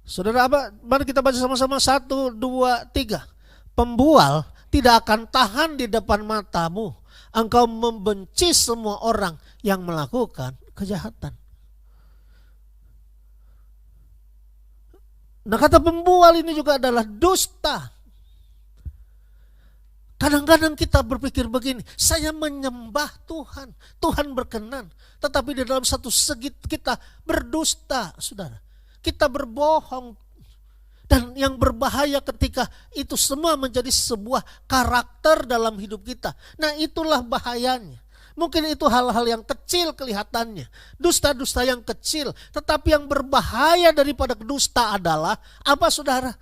Speaker 2: Saudara apa? Mari kita baca sama-sama 1, 2, 3. Pembual tidak akan tahan di depan matamu. Engkau membenci semua orang yang melakukan kejahatan. Nah, kata pembual ini juga adalah dusta. Kadang-kadang kita berpikir begini, saya menyembah Tuhan, Tuhan berkenan. Tetapi di dalam satu segi kita berdusta, saudara. Kita berbohong. Dan yang berbahaya ketika itu semua menjadi sebuah karakter dalam hidup kita. Nah, itulah bahayanya. Mungkin itu hal-hal yang kecil kelihatannya. Dusta-dusta yang kecil. Tetapi yang berbahaya daripada dusta adalah apa, saudara?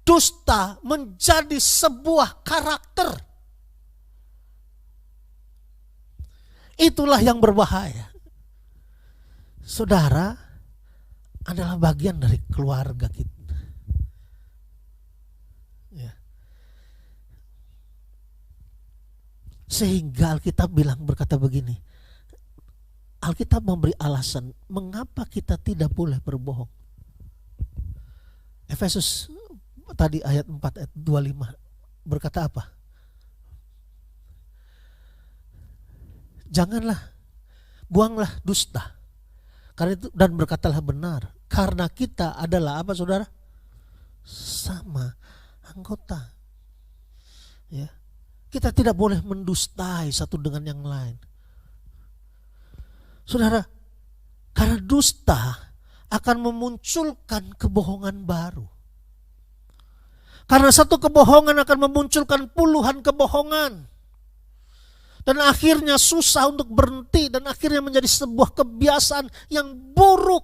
Speaker 2: Dusta menjadi sebuah karakter. Itulah yang berbahaya. Saudara adalah bagian dari keluarga kita. Ya. Sehingga Alkitab berkata begini. Alkitab memberi alasan mengapa kita tidak boleh berbohong. Efesus tadi ayat 4 ayat 25 berkata apa? Janganlah, buanglah dusta. Karena itu, dan berkatalah benar. Karena kita adalah apa, saudara? Sama anggota. Ya. Kita tidak boleh mendustai satu dengan yang lain. Saudara, karena dusta akan memunculkan kebohongan baru. Karena satu kebohongan akan memunculkan puluhan kebohongan. Dan akhirnya susah untuk berhenti. Dan akhirnya menjadi sebuah kebiasaan yang buruk.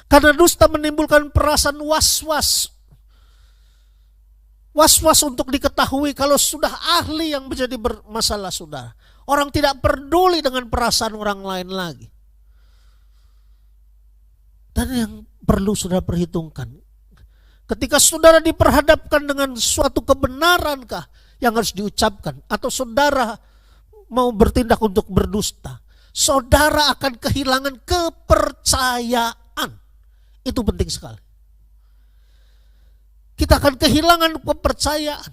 Speaker 2: Karena dusta menimbulkan perasaan was-was. Was-was untuk diketahui kalau sudah ahli yang menjadi bermasalah, saudara. Orang tidak peduli dengan perasaan orang lain lagi. Dan yang perlu saudara perhitungkan. Ketika saudara diperhadapkan dengan suatu kebenarankah yang harus diucapkan, atau saudara mau bertindak untuk berdusta, saudara akan kehilangan kepercayaan. Itu penting sekali. Kita akan kehilangan kepercayaan.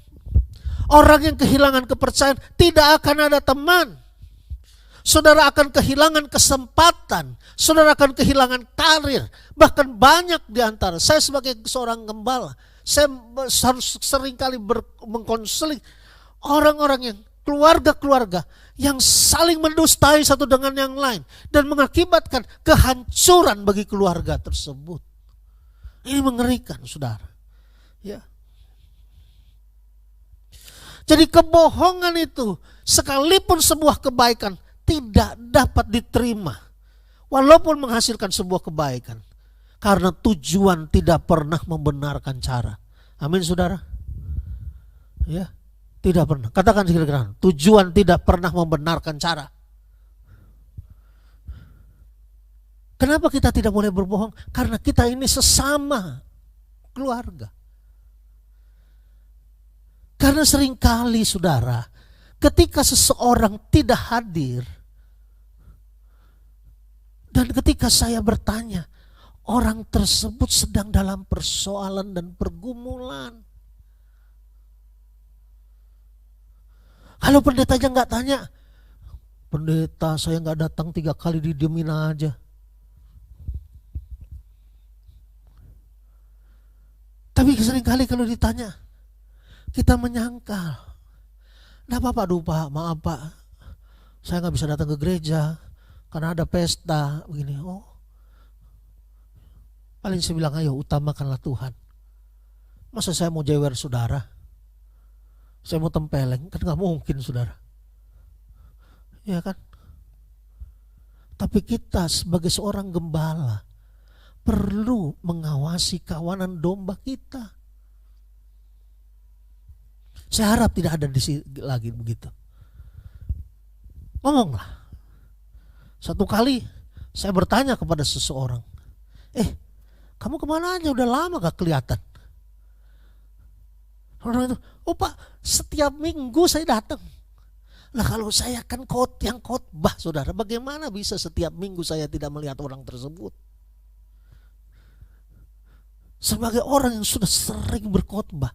Speaker 2: Orang yang kehilangan kepercayaan tidak akan ada teman. Saudara akan kehilangan kesempatan. Saudara akan kehilangan karir. Bahkan banyak di antara saya sebagai seorang gembala, saya harus seringkali mengkonseling orang-orang yang keluarga-keluarga yang saling mendustai satu dengan yang lain dan mengakibatkan kehancuran bagi keluarga tersebut. Ini mengerikan, saudara. Ya. Jadi kebohongan itu sekalipun sebuah kebaikan tidak dapat diterima walaupun menghasilkan sebuah kebaikan, karena tujuan tidak pernah membenarkan cara. Amin, saudara. Ya, tidak pernah. Katakan sekali-kali, tujuan tidak pernah membenarkan cara. Kenapa kita tidak boleh berbohong? Karena kita ini sesama keluarga. Karena seringkali, saudara, ketika seseorang tidak hadir, dan ketika saya bertanya, orang tersebut sedang dalam persoalan dan pergumulan. Kalau pendetanya nggak tanya, pendeta saya nggak datang 3 kali, didiemin aja. Tapi seringkali kalau ditanya, kita menyangkal. Nah, Pak, aduh Pak, maaf Pak, saya nggak bisa datang ke gereja karena ada pesta begini. Oh, paling saya bilang, ayo utamakanlah Tuhan. Masa saya mau jewer saudara? Saya mau tempeleng? Kan gak mungkin, saudara. Ya kan? Tapi kita sebagai seorang gembala perlu mengawasi kawanan domba kita. Saya harap tidak ada di sini lagi begitu. Ngomonglah. Satu kali saya bertanya kepada seseorang, kamu kemana aja, udah lama gak kelihatan. Orang itu, oh Pak, setiap minggu saya datang. Lah kalau saya kan yang khotbah saudara, bagaimana bisa setiap minggu saya tidak melihat orang tersebut? Sebagai orang yang sudah sering berkhotbah,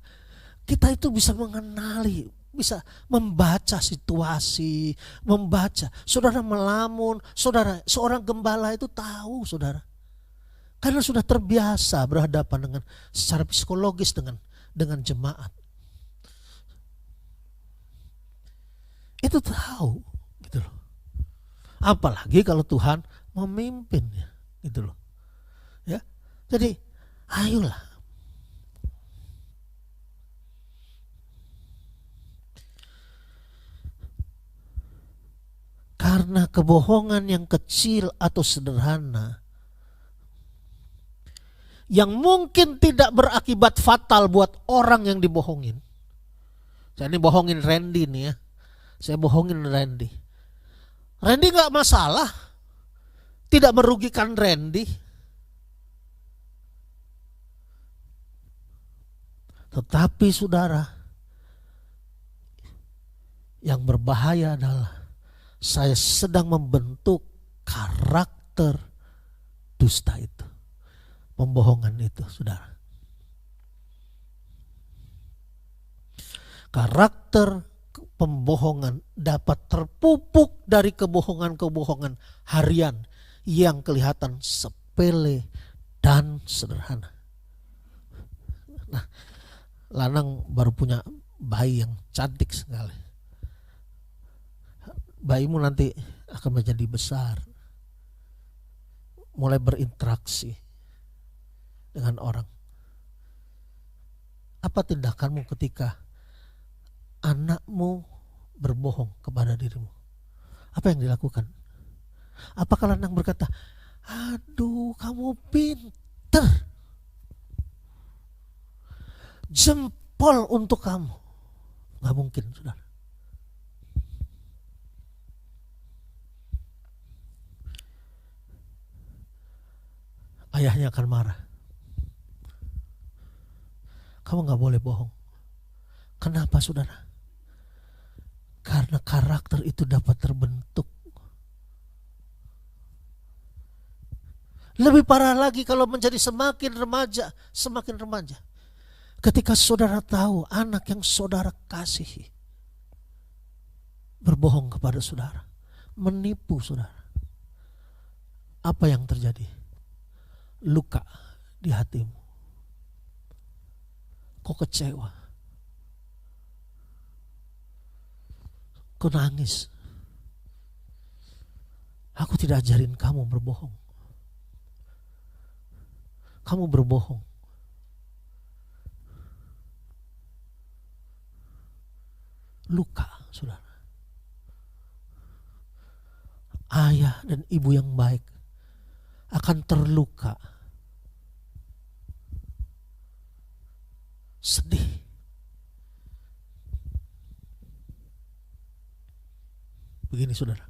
Speaker 2: kita itu bisa mengenali, bisa membaca situasi, membaca. Saudara melamun, saudara seorang gembala itu tahu saudara. Karena sudah terbiasa berhadapan dengan secara psikologis dengan jemaat. Itu tahu gitu loh. Apalagi kalau Tuhan memimpinnya gitu loh. Ya. Jadi ayolah. Karena kebohongan yang kecil atau sederhana yang mungkin tidak berakibat fatal buat orang yang dibohongin. Saya ini bohongin Randy nih ya. Saya bohongin Randy. Randy gak masalah. Tidak merugikan Randy. Tetapi saudara, yang berbahaya adalah saya sedang membentuk karakter dusta itu. Pembohongan itu saudara. Karakter pembohongan dapat terpupuk dari kebohongan-kebohongan harian yang kelihatan sepele dan sederhana. Nah, Lanang baru punya bayi yang cantik sekali. Bayimu nanti akan menjadi besar, mulai berinteraksi dengan orang. Apa tindakanmu ketika anakmu berbohong kepada dirimu? Apa yang dilakukan? Apakah Lanang berkata, aduh kamu pinter, jempol untuk kamu? Gak mungkin saudara. Ayahnya akan marah. Kamu gak boleh bohong. Kenapa saudara? Karena karakter itu dapat terbentuk. Lebih parah lagi kalau menjadi semakin remaja. Ketika saudara tahu anak yang saudara kasihi berbohong kepada saudara, menipu saudara, apa yang terjadi? Luka di hatimu. Kau kecewa, kau nangis. Aku tidak ajarin kamu berbohong. Kamu berbohong. Luka, saudara. Ayah dan ibu yang baik akan terluka, sedih. Begini saudara,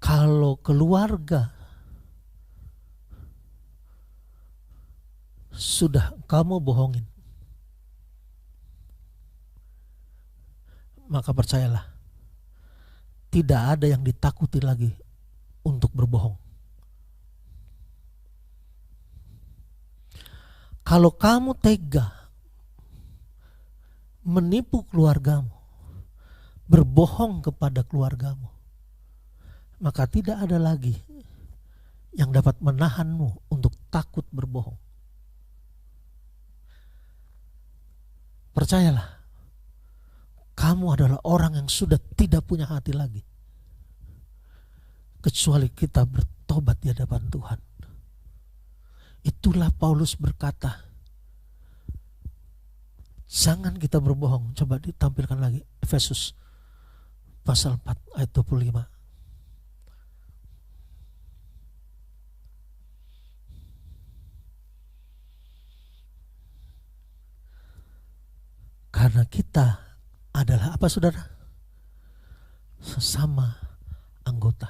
Speaker 2: kalau keluarga sudah kamu bohongin, maka percayalah, tidak ada yang ditakuti lagi untuk berbohong. Kalau kamu tega menipu keluargamu, berbohong kepada keluargamu, maka tidak ada lagi yang dapat menahanmu untuk takut berbohong. Percayalah, kamu adalah orang yang sudah tidak punya hati lagi, kecuali kita bertobat di hadapan Tuhan. Itulah Paulus berkata, jangan kita berbohong. Coba ditampilkan lagi Efesus pasal 4 ayat 25. Karena kita adalah apa saudara? Sesama anggota.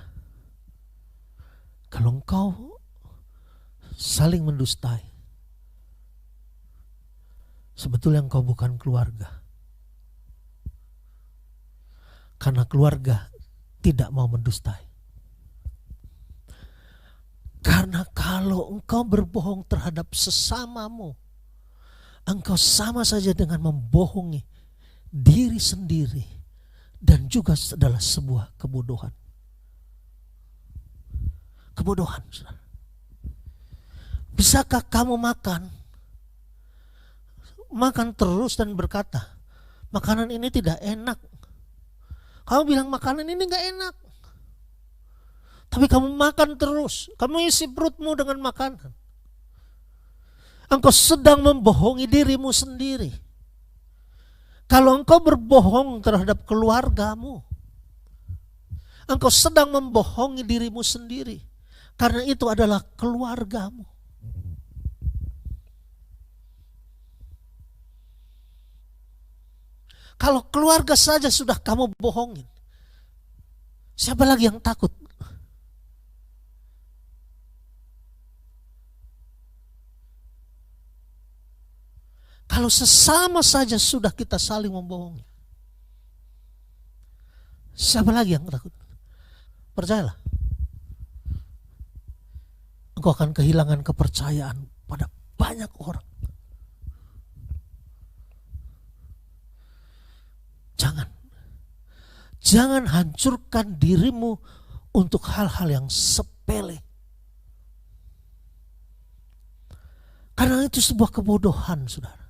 Speaker 2: Kalau engkau saling mendustai, sebetulnya engkau bukan keluarga. Karena keluarga tidak mau mendustai. Karena kalau engkau berbohong terhadap sesamamu, engkau sama saja dengan membohongi diri sendiri dan juga adalah sebuah kebodohan. Kebodohan, saudara. Bisakah kamu makan terus dan berkata, makanan ini tidak enak. Kamu bilang makanan ini gak enak. Tapi kamu makan terus. Kamu isi perutmu dengan makanan. Engkau sedang membohongi dirimu sendiri. Kalau engkau berbohong terhadap keluargamu, engkau sedang membohongi dirimu sendiri. Karena itu adalah keluargamu. Kalau keluarga saja sudah kamu bohongin, siapa lagi yang takut? Kalau sesama saja sudah kita saling membohongi, siapa lagi yang takut? Percayalah, engkau akan kehilangan kepercayaan pada banyak orang. Jangan hancurkan dirimu untuk hal-hal yang sepele. Karena itu sebuah kebodohan, saudara.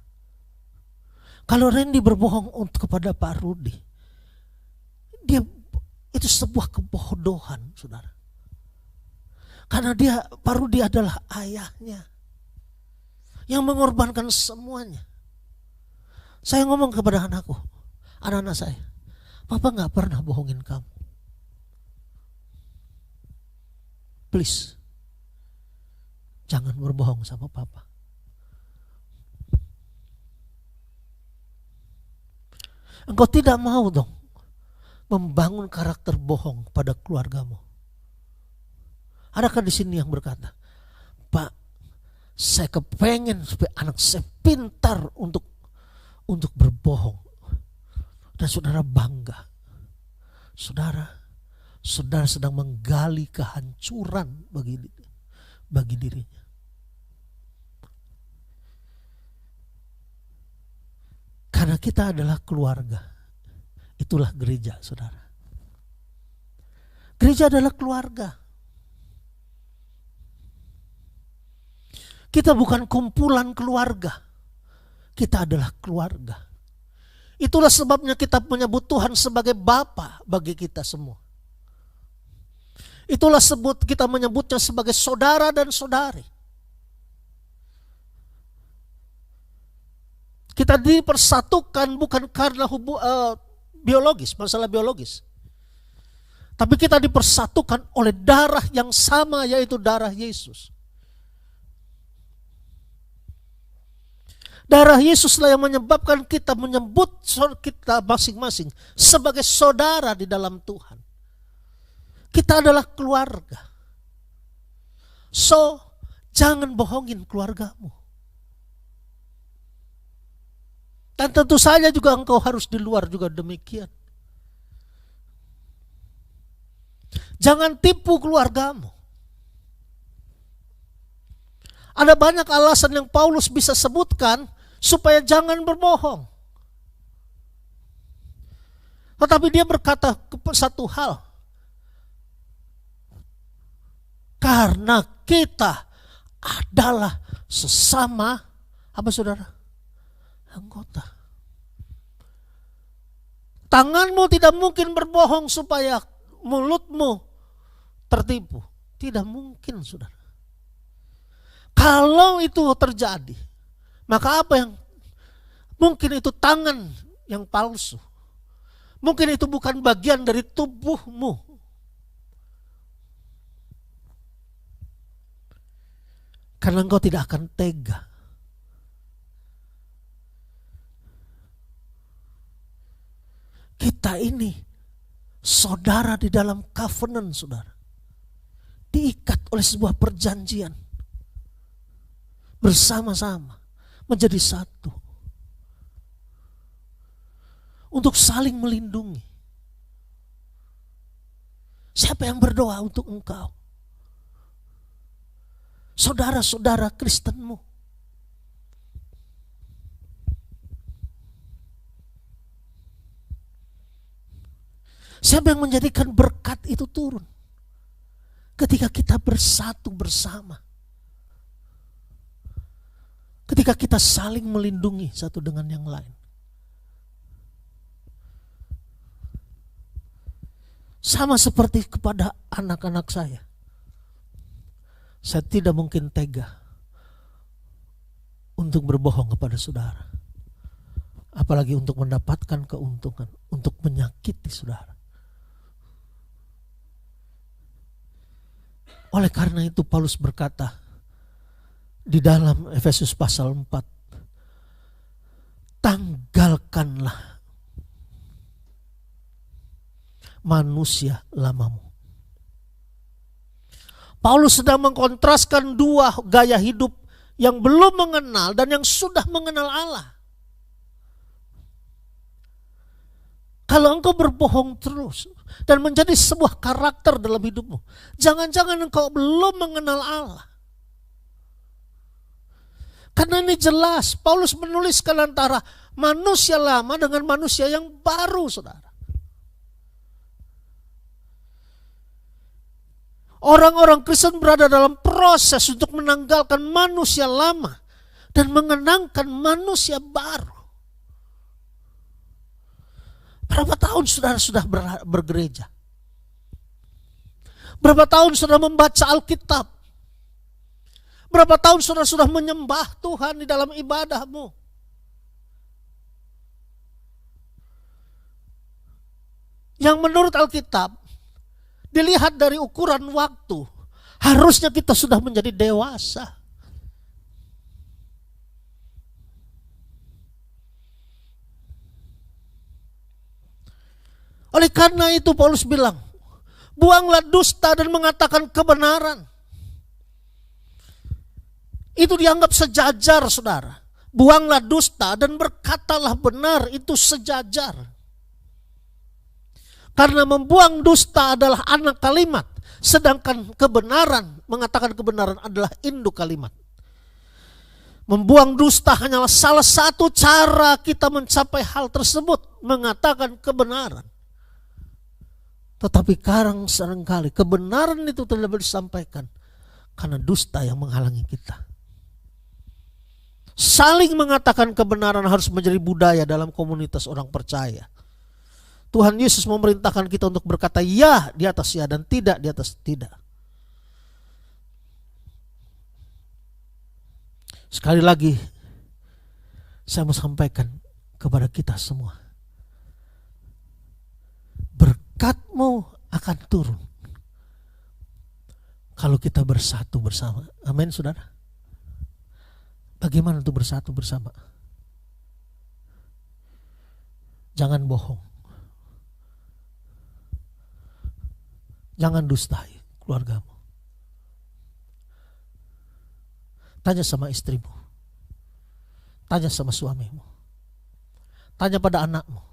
Speaker 2: Kalau Randy berbohong kepada Pak Rudi, itu sebuah kebodohan, saudara. Karena Pak Rudi adalah ayahnya yang mengorbankan semuanya. Saya ngomong kepada anak-anak saya, Papa gak pernah bohongin kamu. Please, jangan berbohong sama Papa. Engkau tidak mau dong membangun karakter bohong pada keluargamu. Adakah di sini yang berkata, Pak, saya kepengen supaya anak saya pintar untuk berbohong. Dan saudara bangga. Saudara sedang menggali kehancuran bagi dirinya. Karena kita adalah keluarga. Itulah gereja, saudara. Gereja adalah keluarga. Kita bukan kumpulan keluarga. Kita adalah keluarga. Itulah sebabnya kita menyebut Tuhan sebagai Bapa bagi kita semua. Itulah kita menyebutnya sebagai saudara dan saudari. Kita dipersatukan bukan karena biologis, masalah biologis. Tapi kita dipersatukan oleh darah yang sama, yaitu darah Yesus. Darah Yesuslah yang menyebabkan kita menyebut kita masing-masing sebagai saudara di dalam Tuhan. Kita adalah keluarga. So, jangan bohongin keluargamu. Dan tentu saja juga engkau harus di luar juga demikian. Jangan tipu keluargamu. Ada banyak alasan yang Paulus bisa sebutkan supaya jangan berbohong. Tetapi dia berkata satu hal. Karena kita adalah sesama, apa saudara? Anggota. Tanganmu tidak mungkin berbohong supaya mulutmu tertipu. Tidak mungkin, saudara. Kalau itu terjadi, maka apa yang mungkin itu tangan yang palsu. Mungkin itu bukan bagian dari tubuhmu. Karena engkau tidak akan tega Kita ini saudara di dalam covenant, saudara. Diikat oleh sebuah perjanjian. Bersama-sama menjadi satu. Untuk saling melindungi. Siapa yang berdoa untuk engkau? Saudara-saudara Kristenmu. Siapa yang menjadikan berkat itu turun? Ketika kita bersatu bersama. Ketika kita saling melindungi satu dengan yang lain. Sama seperti kepada anak-anak saya. Saya tidak mungkin tega untuk berbohong kepada saudara. Apalagi untuk mendapatkan keuntungan, untuk menyakiti saudara. Oleh karena itu Paulus berkata di dalam Efesus pasal 4, tanggalkanlah manusia lamamu. Paulus sedang mengkontraskan dua gaya hidup yang belum mengenal dan yang sudah mengenal Allah. Kalau engkau berbohong terus dan menjadi sebuah karakter dalam hidupmu, jangan-jangan engkau belum mengenal Allah. Karena ini jelas, Paulus menuliskan antara manusia lama dengan manusia yang baru, saudara. Orang-orang Kristen berada dalam proses untuk menanggalkan manusia lama dan mengenangkan manusia baru. Berapa tahun saudara sudah bergereja? Berapa tahun saudara membaca Alkitab? Berapa tahun saudara sudah menyembah Tuhan di dalam ibadahmu? Yang menurut Alkitab, dilihat dari ukuran waktu, harusnya kita sudah menjadi dewasa. Oleh karena itu Paulus bilang, buanglah dusta dan mengatakan kebenaran. Itu dianggap sejajar, saudara. Buanglah dusta dan berkatalah benar, itu sejajar. Karena membuang dusta adalah anak kalimat, sedangkan kebenaran, mengatakan kebenaran adalah induk kalimat. Membuang dusta hanyalah salah satu cara kita mencapai hal tersebut, mengatakan kebenaran. Tetapi seringkali kebenaran itu tidak boleh disampaikan karena dusta yang menghalangi kita. Saling mengatakan kebenaran harus menjadi budaya dalam komunitas orang percaya. Tuhan Yesus memerintahkan kita untuk berkata ya di atas ya dan tidak di atas tidak. Sekali lagi saya mau sampaikan kepada kita semua. Berkatmu akan turun kalau kita bersatu bersama. Amin, saudara. Bagaimana untuk bersatu bersama? Jangan bohong. Jangan dustai keluargamu. Tanya sama istrimu. Tanya sama suamimu. Tanya pada anakmu.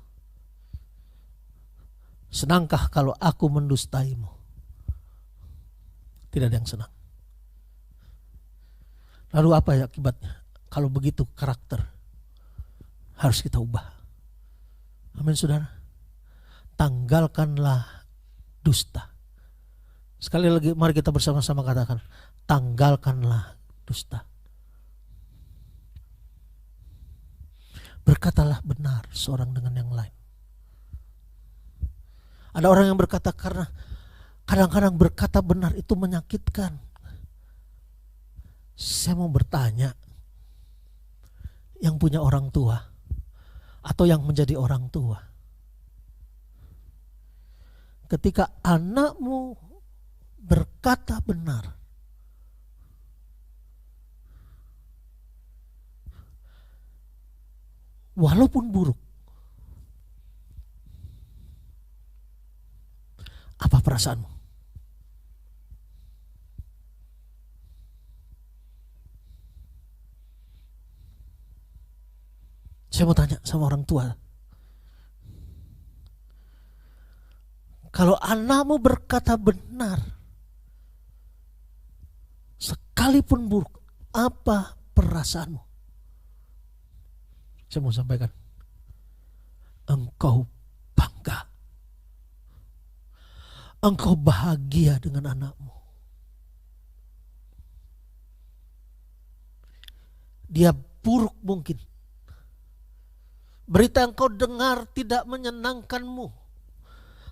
Speaker 2: Senangkah kalau aku mendustaimu? Tidak ada yang senang. Lalu apa ya akibatnya? Kalau begitu karakter harus kita ubah. Amin, saudara. Tanggalkanlah dusta. Sekali lagi mari kita bersama-sama katakan, tanggalkanlah dusta. Berkatalah benar seorang dengan yang lain. Ada orang yang berkata karena kadang-kadang berkata benar itu menyakitkan. Saya mau bertanya, yang punya orang tua atau yang menjadi orang tua, ketika anakmu berkata benar, walaupun buruk, perasaanmu? Saya mau tanya sama orang tua. Kalau anakmu berkata benar, sekalipun buruk, apa perasaanmu? Saya mau sampaikan, engkau bangga. Engkau bahagia dengan anakmu. Dia buruk mungkin. Berita yang kau dengar tidak menyenangkanmu.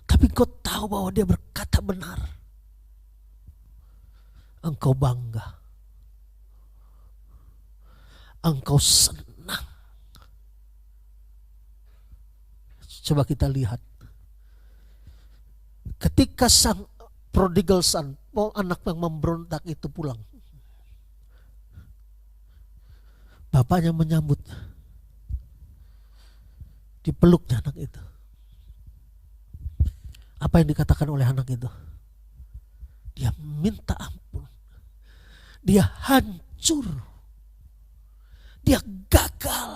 Speaker 2: Tapi kau tahu bahwa dia berkata benar. Engkau bangga. Engkau senang. Coba kita lihat. Ketika sang prodigal son, anak yang memberontak itu pulang. Bapaknya menyambut. Dipeluknya anak itu. Apa yang dikatakan oleh anak itu? Dia minta ampun. Dia hancur. Dia gagal.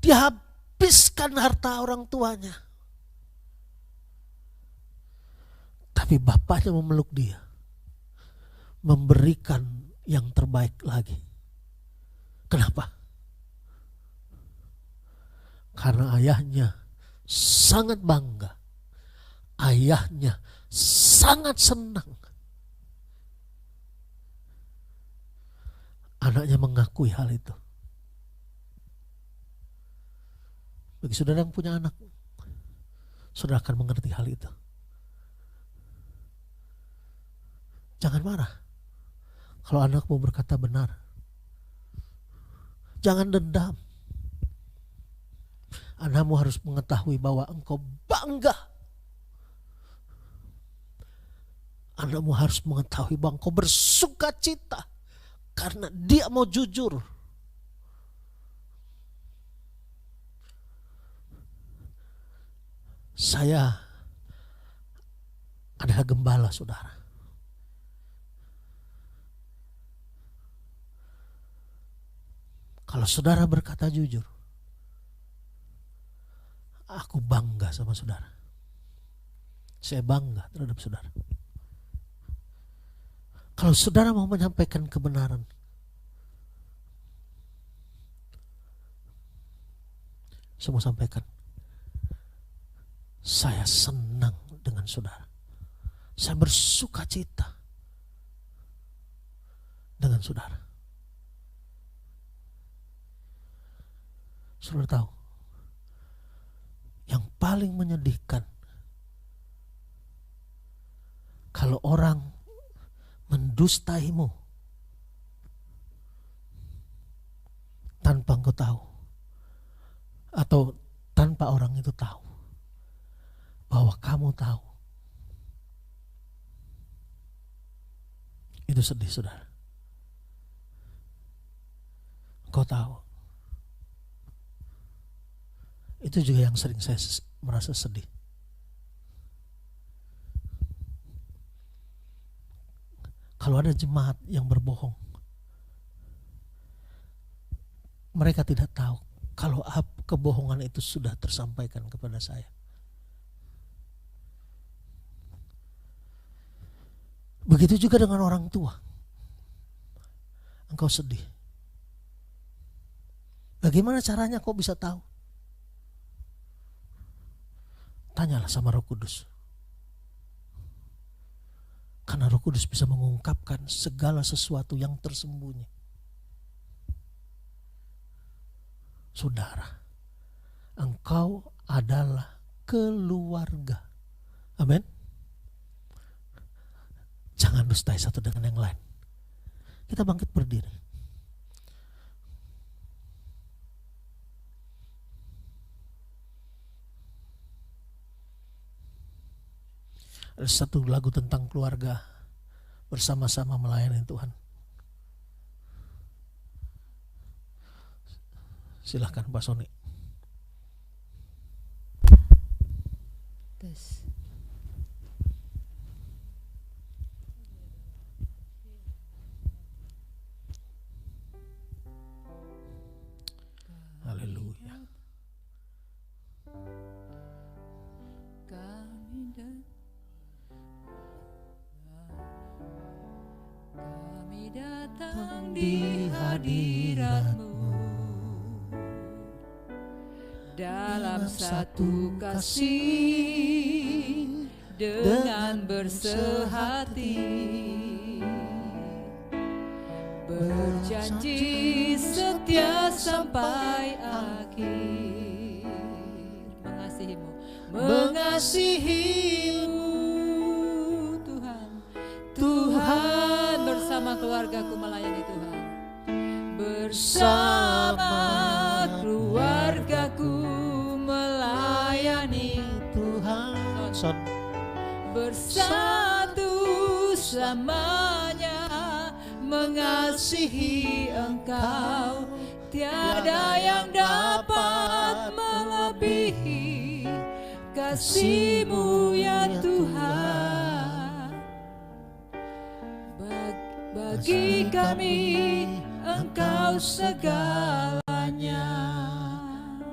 Speaker 2: Dia habiskan harta orang tuanya. Tapi bapaknya memeluk dia. Memberikan yang terbaik lagi. Kenapa? Karena ayahnya sangat bangga. Ayahnya sangat senang. Anaknya mengakui hal itu. Bagi saudara yang punya anak, saudara akan mengerti hal itu. Jangan marah kalau anakmu berkata benar. Jangan dendam. Anakmu harus mengetahui bahwa engkau bangga. Anakmu harus mengetahui bahwa engkau bersuka cita karena dia mau jujur. Saya adalah gembala, saudara. Kalau saudara berkata jujur, aku bangga sama saudara. Saya bangga terhadap saudara. Kalau saudara mau menyampaikan kebenaran, saya mau sampaikan, saya senang dengan saudara. Saya bersuka cita dengan saudara. Saudara tahu, yang paling menyedihkan kalau orang mendustaimu tanpa engkau tahu, atau tanpa orang itu tahu bahwa kamu tahu. Itu sedih, saudara. Engkau tahu. Itu juga yang sering saya merasa sedih. Kalau ada jemaat yang berbohong, mereka tidak tahu kalau kebohongan itu sudah tersampaikan kepada saya. Begitu juga dengan orang tua. Engkau sedih. Bagaimana caranya kau bisa tahu? Tanyalah sama Roh Kudus. Karena Roh Kudus bisa mengungkapkan segala sesuatu yang tersembunyi. Saudara, engkau adalah keluarga. Amin. Jangan dustai satu dengan yang lain. Kita bangkit berdiri. Ada satu lagu tentang keluarga bersama-sama melayani Tuhan. Silahkan Pak Sony.
Speaker 1: Tes. di hadirat-Mu dalam satu kasih dengan bersehati, berjanji setia sampai akhir. Mengasihi-Mu, mengasihi-Mu Tuhan. Tuhan, bersama keluargaku melayani Tuhan, bersama keluargaku melayani
Speaker 2: Tuhan,
Speaker 1: bersatu selamanya mengasihi Engkau. Tiada yang dapat melebihi kasih-Mu ya Tuhan. Bagi kami Engkau segalanya.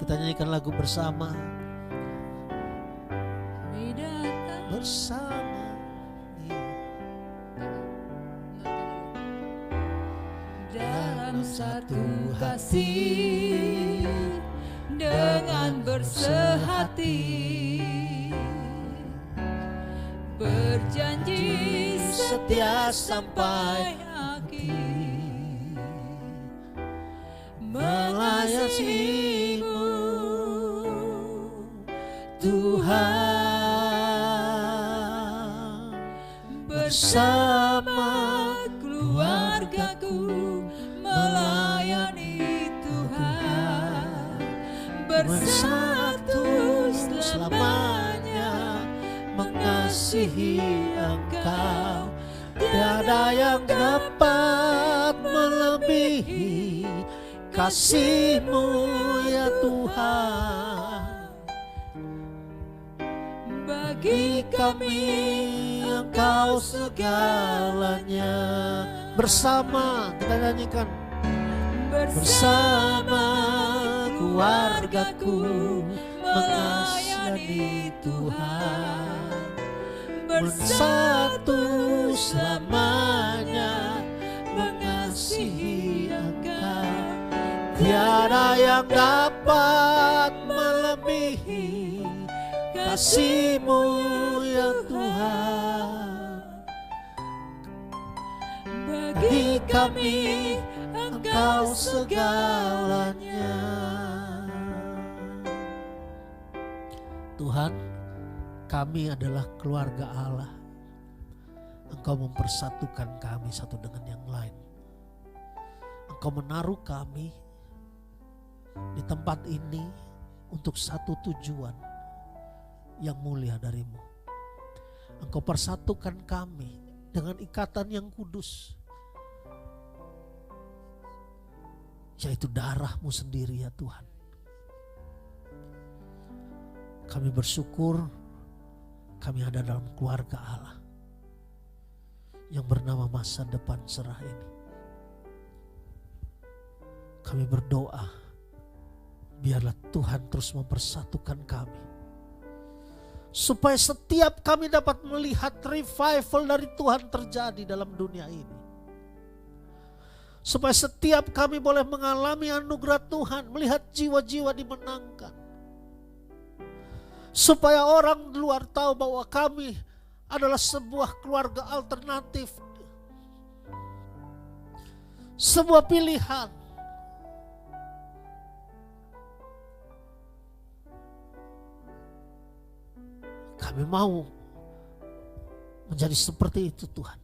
Speaker 2: Kita nyanyikan lagu bersama. Bersama
Speaker 1: dalam satu kasih dengan bersehati, berjanji setia sampai akhir, melayani-Mu Tuhan. Bersama keluargaku melayani Tuhan, bersatu selamanya mengasihi Engkau. Tiada yang dapat melebihi kasih-Mu ya Tuhan. Bagi kami Engkau segalanya.
Speaker 2: bersama kita nyanyikan.
Speaker 1: Bersama keluargaku melayani Tuhan, bersatu selamanya mengasihi Engkau.
Speaker 2: Tiada yang dapat melebihi kasih-Mu ya Tuhan.
Speaker 1: Bagi kami Engkau segalanya.
Speaker 2: Tuhan, kami adalah keluarga Allah. Engkau mempersatukan kami satu dengan yang lain. Engkau menaruh kami di tempat ini untuk satu tujuan yang mulia dari-Mu. Engkau persatukan kami dengan ikatan yang kudus, yaitu darah-Mu sendiri ya Tuhan. Kami bersyukur kami ada dalam keluarga Allah yang bernama masa depan serah ini. Kami berdoa biarlah Tuhan terus mempersatukan kami, supaya setiap kami dapat melihat revival dari Tuhan terjadi dalam dunia ini. Supaya setiap kami boleh mengalami anugerah Tuhan, melihat jiwa-jiwa dimenangkan. Supaya orang di luar tahu bahwa kami adalah sebuah keluarga alternatif. Sebuah pilihan. Kami mau menjadi seperti itu Tuhan.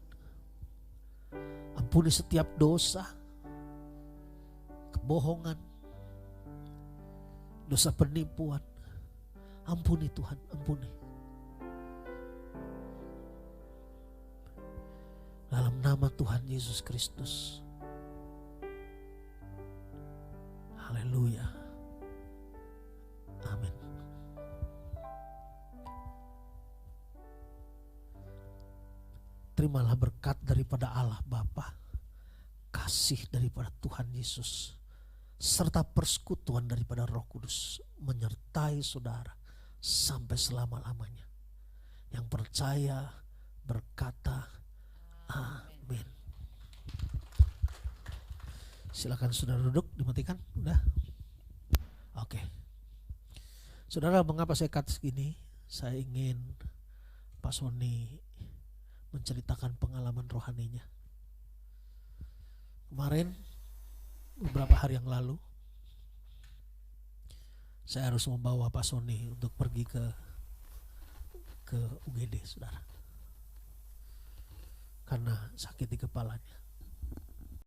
Speaker 2: Ampuni setiap dosa, kebohongan, dosa penipuan. Ampuni Tuhan, ampuni. Dalam nama Tuhan Yesus Kristus. Haleluya. Amin. Terimalah berkat daripada Allah Bapa, kasih daripada Tuhan Yesus, serta persekutuan daripada Roh Kudus menyertai saudara sampai selama-lamanya. Yang percaya berkata amin. Silakan saudara duduk, dimatikan. Udah. Oke. Saudara, mengapa saya cut segini? Saya ingin Pak Sony menceritakan pengalaman rohaninya. Kemarin, beberapa hari yang lalu, saya harus membawa Pak Sony untuk pergi ke UGD, saudara. Karena sakit di kepalanya.